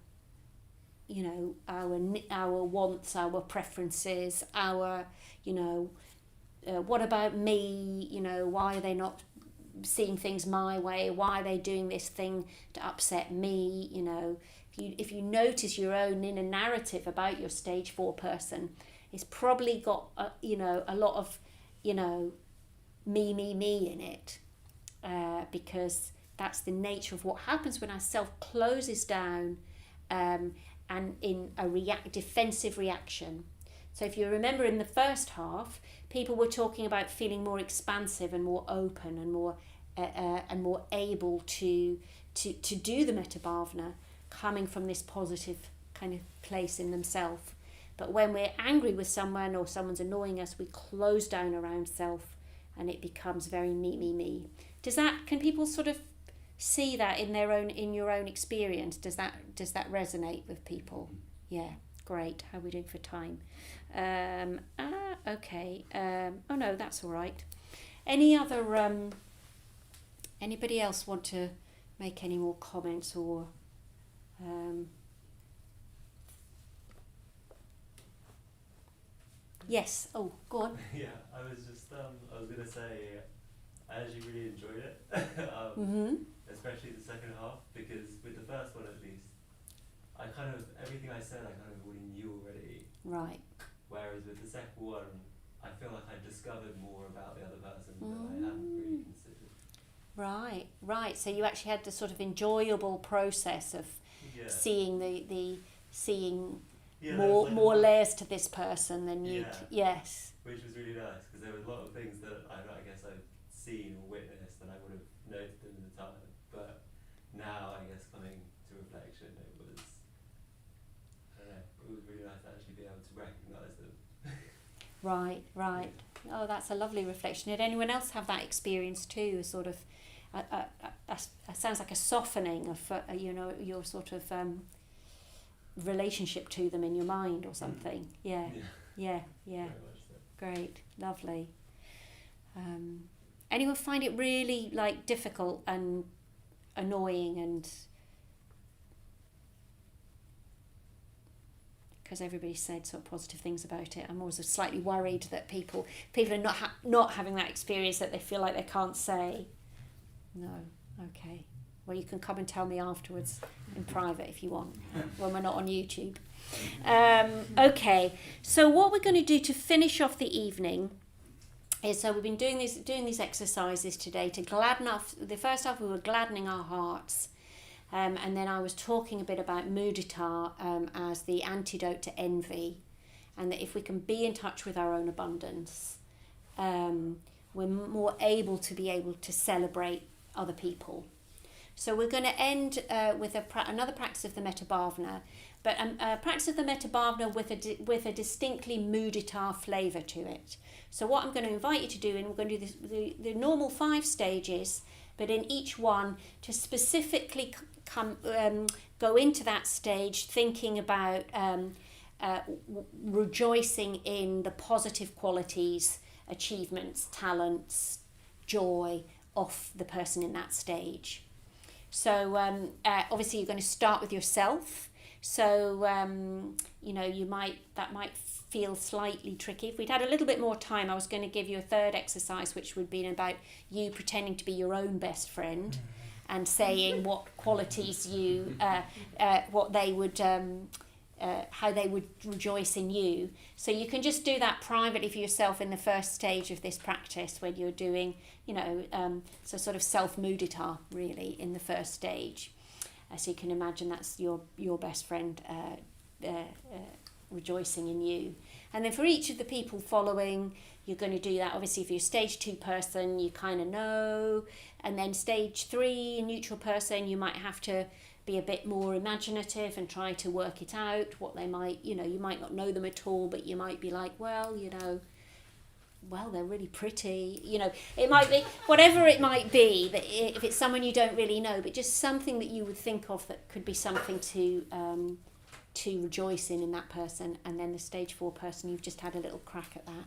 wants, our preferences, what about me? Why are they not seeing things my way? Why are they doing this thing to upset me? If you notice your own inner narrative about your stage 4 person, it's probably got a lot of me in it, because that's the nature of what happens when our self closes down, and in a defensive reaction. So if you remember in the first half, people were talking about feeling more expansive and more open and more able to do the Metta Bhavana, coming from this positive kind of place in themselves. But when we're angry with someone or someone's annoying us, we close down around self, and it becomes very me. Can people sort of see that in your own experience? Does that resonate with people? Yeah, great. How are we doing for time? Okay. Oh no, that's all right. Any other? Anybody else want to make any more comments or? Yes. Oh, go on. Yeah, I was gonna say, I actually really enjoyed it, especially the second half, because with the first one at least, everything I said I kind of already knew already. Right. Whereas with the second one, I feel like I discovered more about the other person that I hadn't really considered. Right. So you actually had the sort of enjoyable process of seeing more layers to this person than you. Yes. Which was really nice, because there were a lot of things that I guess I'd seen or witnessed and I would have noticed them at the time. But now, I guess, coming to reflection, it was really nice to actually be able to recognise them. Right. Oh, that's a lovely reflection. Did anyone else have that experience too? Sort of, sounds like a softening of your sort of relationship to them in your mind or something. Yeah. Very much so. Great, lovely. Anyone find it really difficult and annoying, and because everybody said sort of positive things about it, I'm always slightly worried that people are not having that experience, that they feel like they can't say. No, okay. Well, you can come and tell me afterwards in private if you want, when we're not on YouTube. Okay, so what we're going to do to finish off the evening is, so we've been doing these exercises today to gladden off. The first half we were gladdening our hearts, and then I was talking a bit about Mudita as the antidote to envy, and that if we can be in touch with our own abundance, we're more able to celebrate other people. So we're going to end with another practice of the Metta Bhavana, but a practice of the Metta Bhavana with a distinctly Mudita flavour to it. So what I'm going to invite you to do, and we're going to do the normal 5 stages, but in each one to specifically go into that stage thinking about rejoicing in the positive qualities, achievements, talents, joy of the person in that stage. So obviously you're going to start with yourself. So that might feel slightly tricky. If we'd had a little bit more time, I was going to give you a third exercise, which would be about you pretending to be your own best friend and saying what qualities you, what they would, how they would rejoice in you. So you can just do that privately for yourself in the first stage of this practice when you're doing, so sort of self-mudita really in the first stage. So you can imagine that's your best friend rejoicing in you. And then for each of the people following, you're going to do that. Obviously, if you're a stage 2 person, you kind of know. And then stage 3, a neutral person, you might have to be a bit more imaginative and try to work it out, what they might, you might not know them at all, but you might be like, well, they're really pretty. It might be, whatever it might be, that if it's someone you don't really know, but just something that you would think of that could be something to rejoice in that person. And then the stage 4 person, you've just had a little crack at that.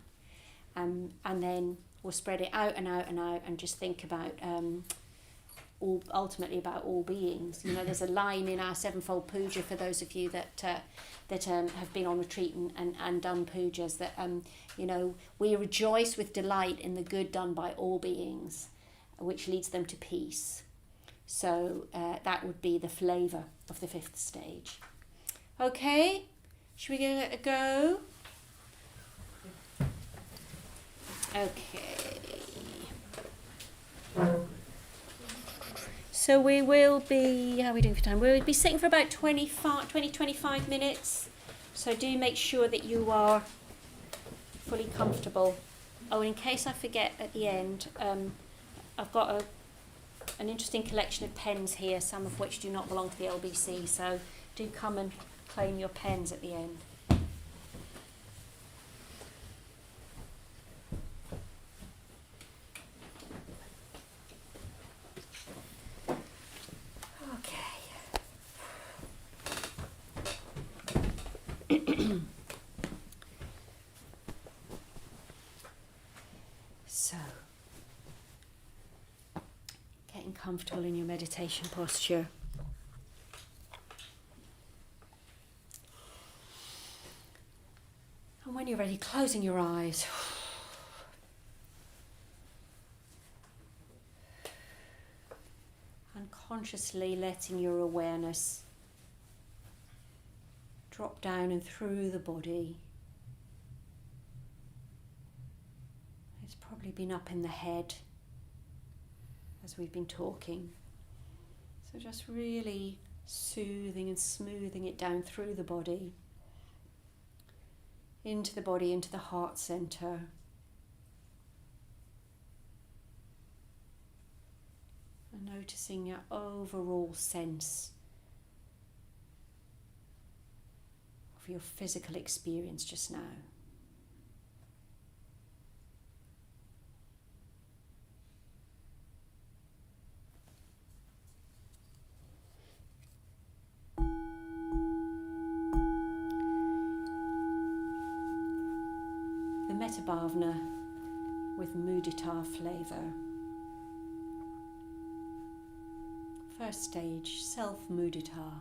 And then we'll spread it out and out and out and just think about ultimately about all beings. There's a line in our sevenfold puja for those of you that have been on retreat and done pujas that we rejoice with delight in the good done by all beings, which leads them to peace. So that would be the flavour of the 5th stage. Okay, should we give it a go? Okay. So we will be, how are we doing for time? We'll be sitting for about 20-25 minutes. So do make sure that you are fully comfortable. Oh, in case I forget at the end, I've got an interesting collection of pens here, some of which do not belong to the LBC. So do come and claim your pens at the end. So, getting comfortable in your meditation posture. And when you're ready, closing your eyes. Unconsciously letting your awareness drop down and through the body. It's probably been up in the head as we've been talking. So just really soothing and smoothing it down through the body, into the heart center. And noticing your overall sense of your physical experience just now. The Metta Bhavana with Mudita flavour. First stage, self-mudita.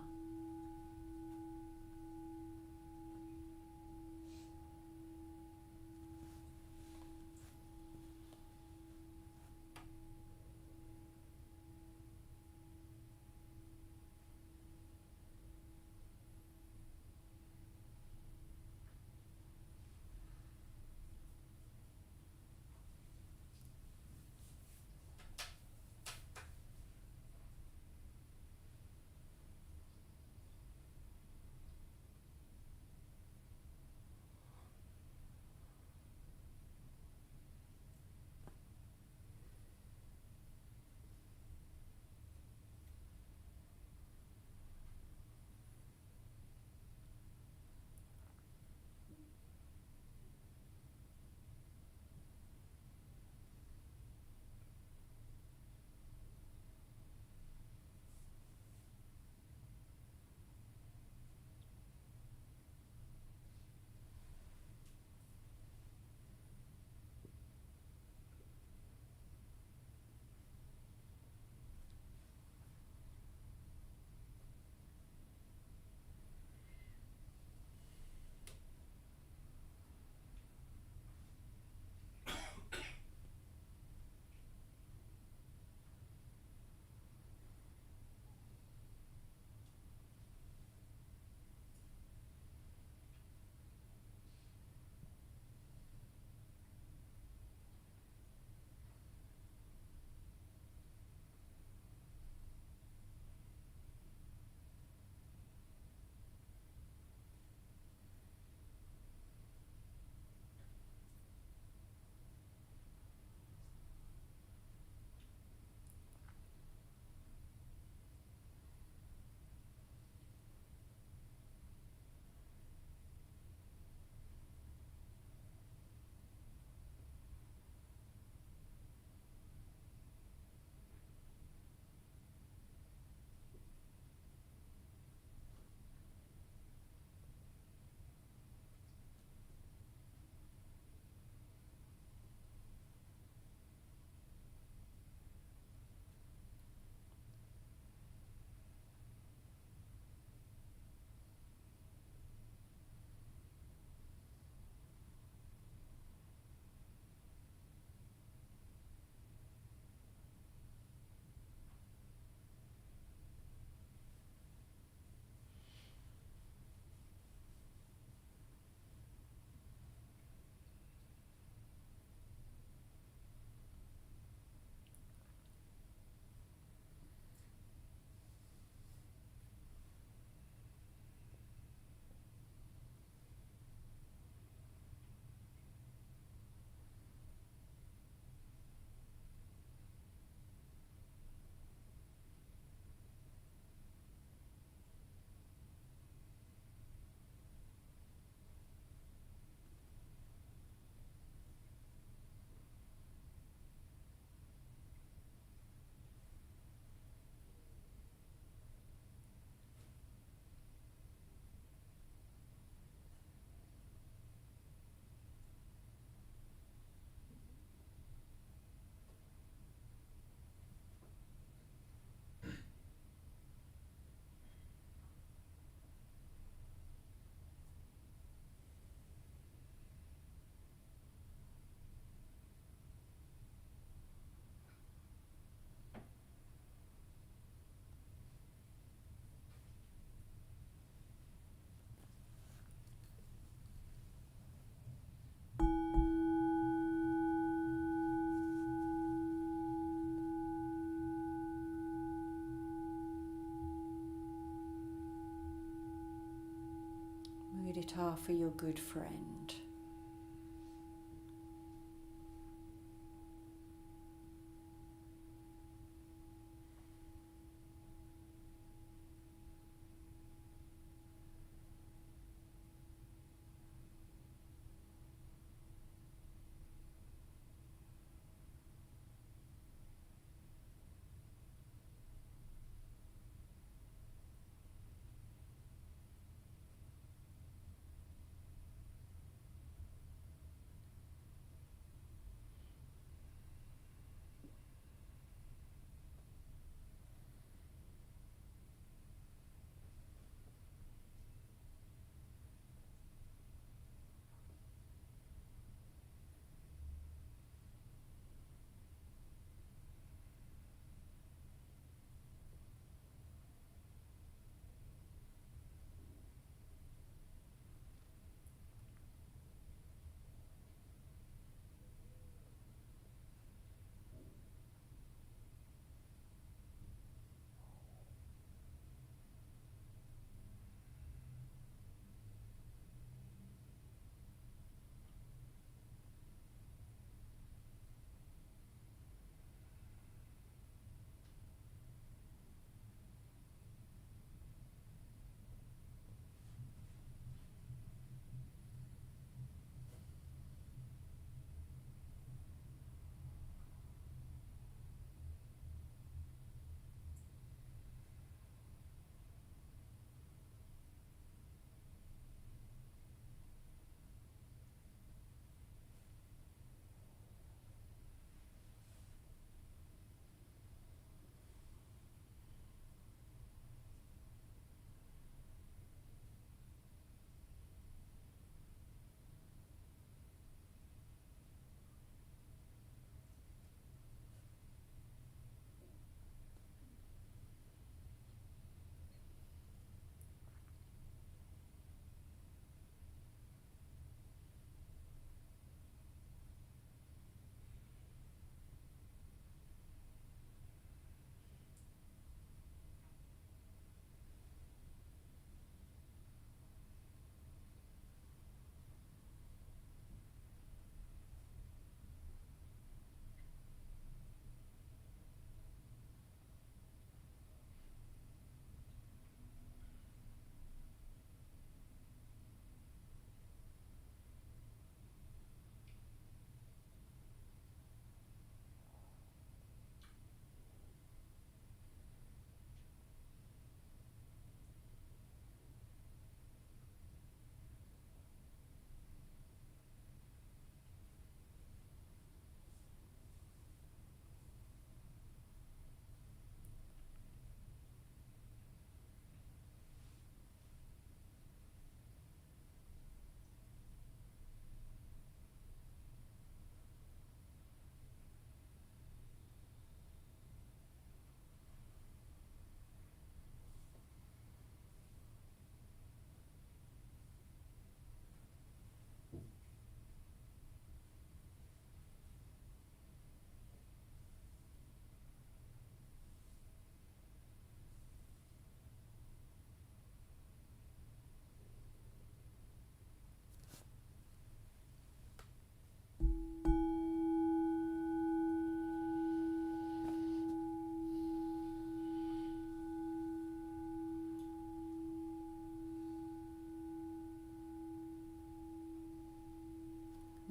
for your good friend.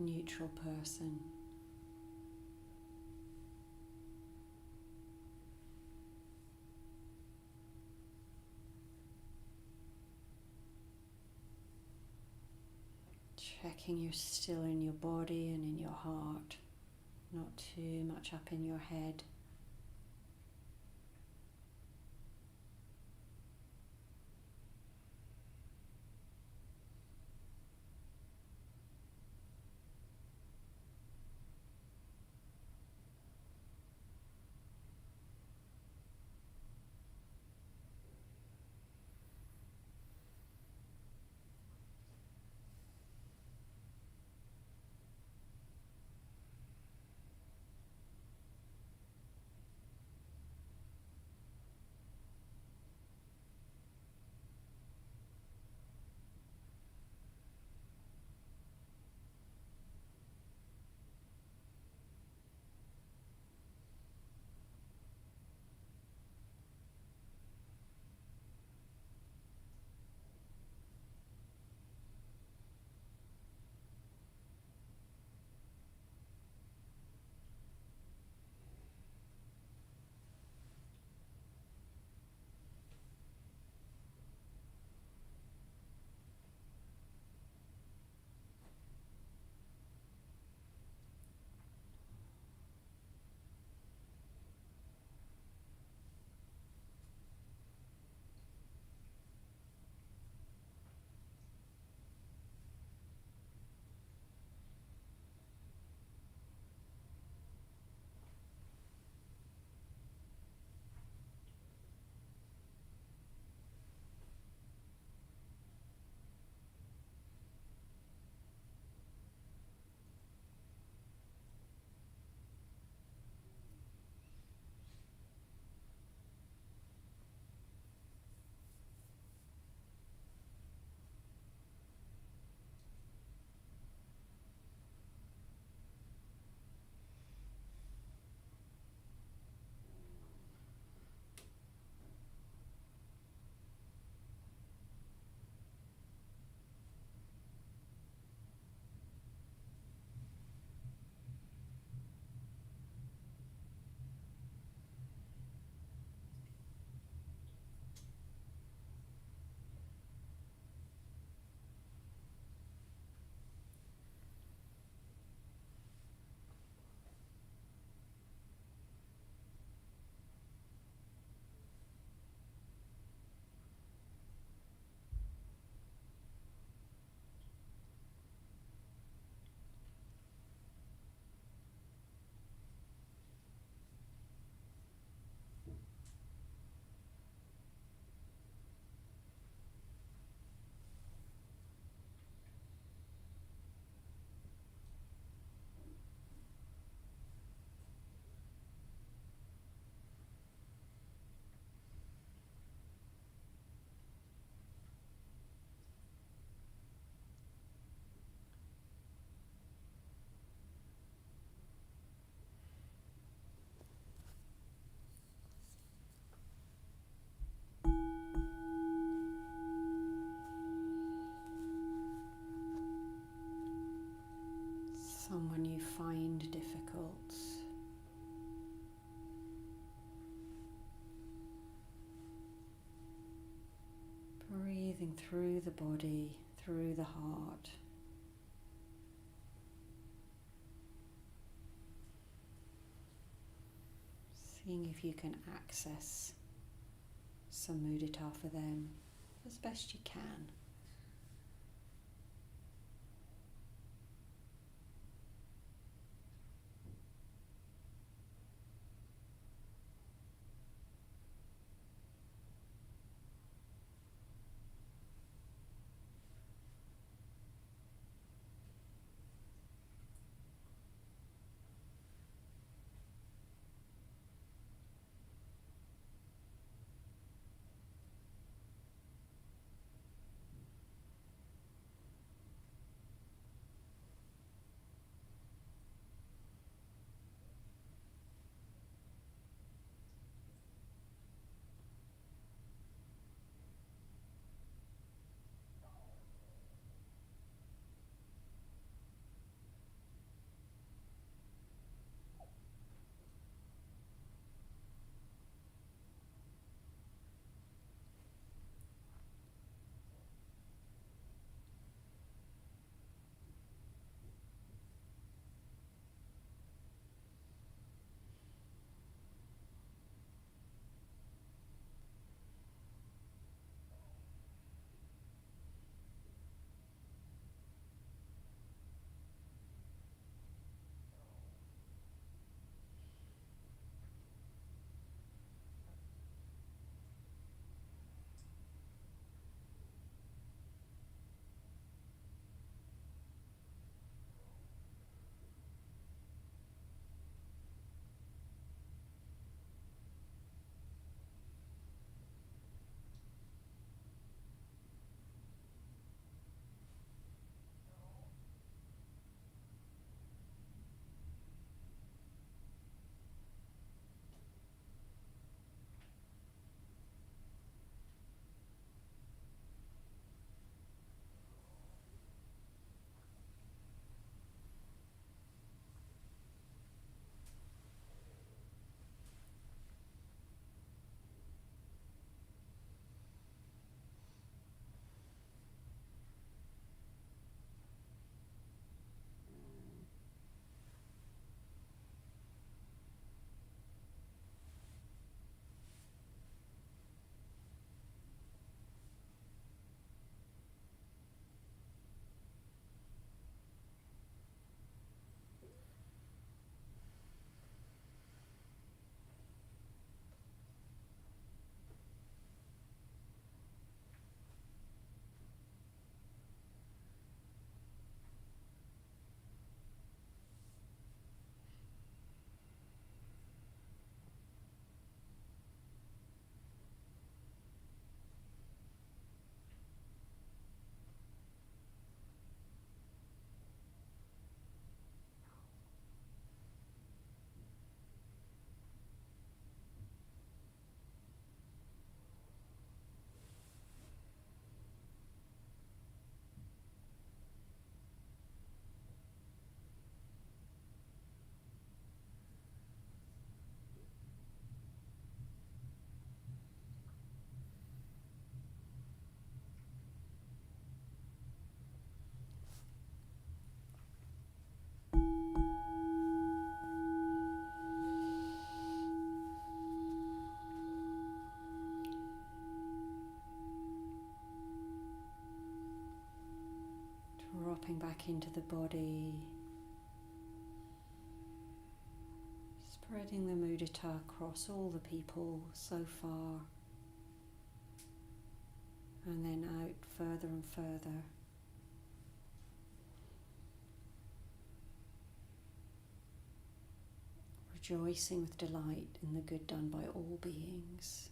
Neutral person. Checking you're still in your body and in your heart, not too much up in your head. someone you find difficult. Breathing through the body, through the heart. Seeing if you can access some mudita for them as best you can. Dropping back into the body, spreading the mudita across all the people so far, and then out further and further. Rejoicing with delight in the good done by all beings.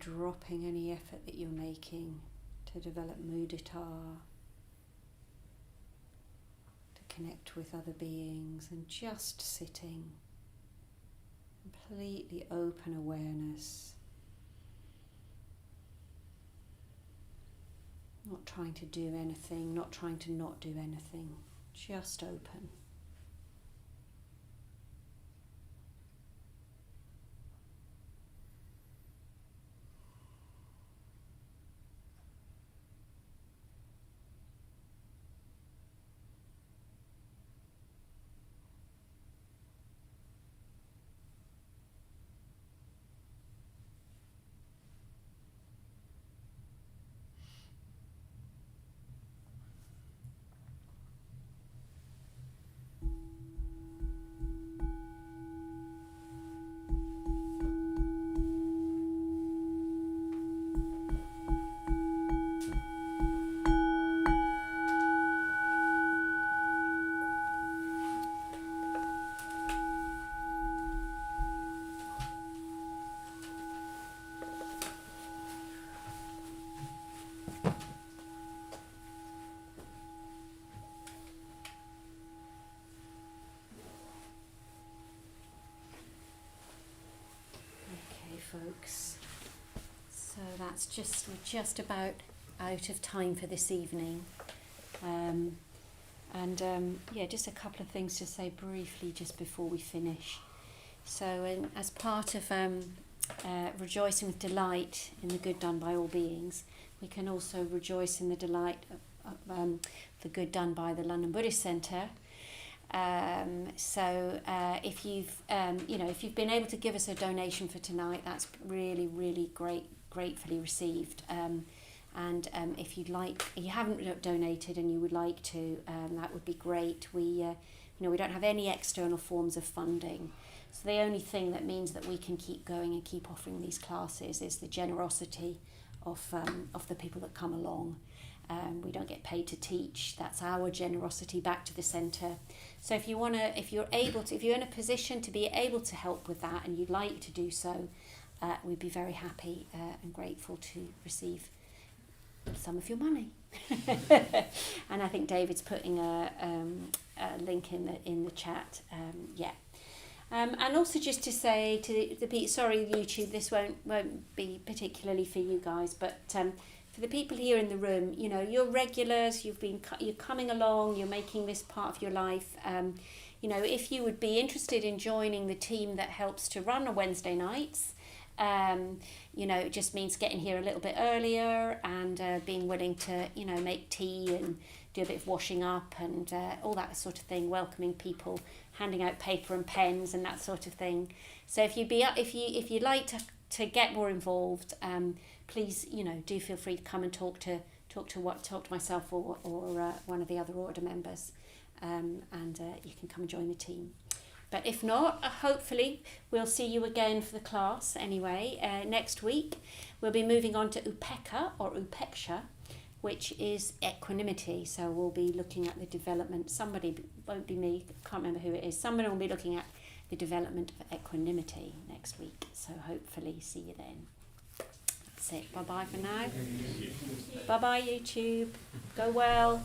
dropping any effort that you're making to develop mudita, to connect with other beings, and just sitting, completely open awareness, not trying to do anything, not trying to not do anything, just open. Folks, so we're just about out of time for this evening, just a couple of things to say briefly just before we finish. So as part of rejoicing with delight in the good done by all beings, we can also rejoice in the delight of the good done by the London Buddhist Centre. If you've been able to give us a donation for tonight, that's really, really gratefully received. If you haven't donated and you would like to, that would be great. We don't have any external forms of funding, so the only thing that means that we can keep going and keep offering these classes is the generosity of the people that come along. We don't get paid to teach. That's our generosity back to the centre. So if you're in a position to be able to help with that and you'd like to do so, we'd be very happy and grateful to receive some of your money. And I think David's putting a link in the chat. And also just to say to the people, sorry YouTube, this won't be particularly for you guys, but for the people here in the room, you're regulars, you're coming along, you're making this part of your life. If you would be interested in joining the team that helps to run on Wednesday nights, it just means getting here a little bit earlier and being willing to, make tea and do a bit of washing up and all that sort of thing, welcoming people, handing out paper and pens and that sort of thing. So if you'd like to get more involved, please, do feel free to come and talk to myself or one of the other order members, and you can come and join the team. But if not, hopefully we'll see you again for the class anyway. Next week we'll be moving on to Upekkha or Upeksha, which is equanimity. So we'll be looking at the development. Somebody, won't be me, can't remember who it is. Somebody will be looking at the development of equanimity next week. So hopefully see you then. That's it. Bye-bye for now. Bye-bye YouTube. Go well.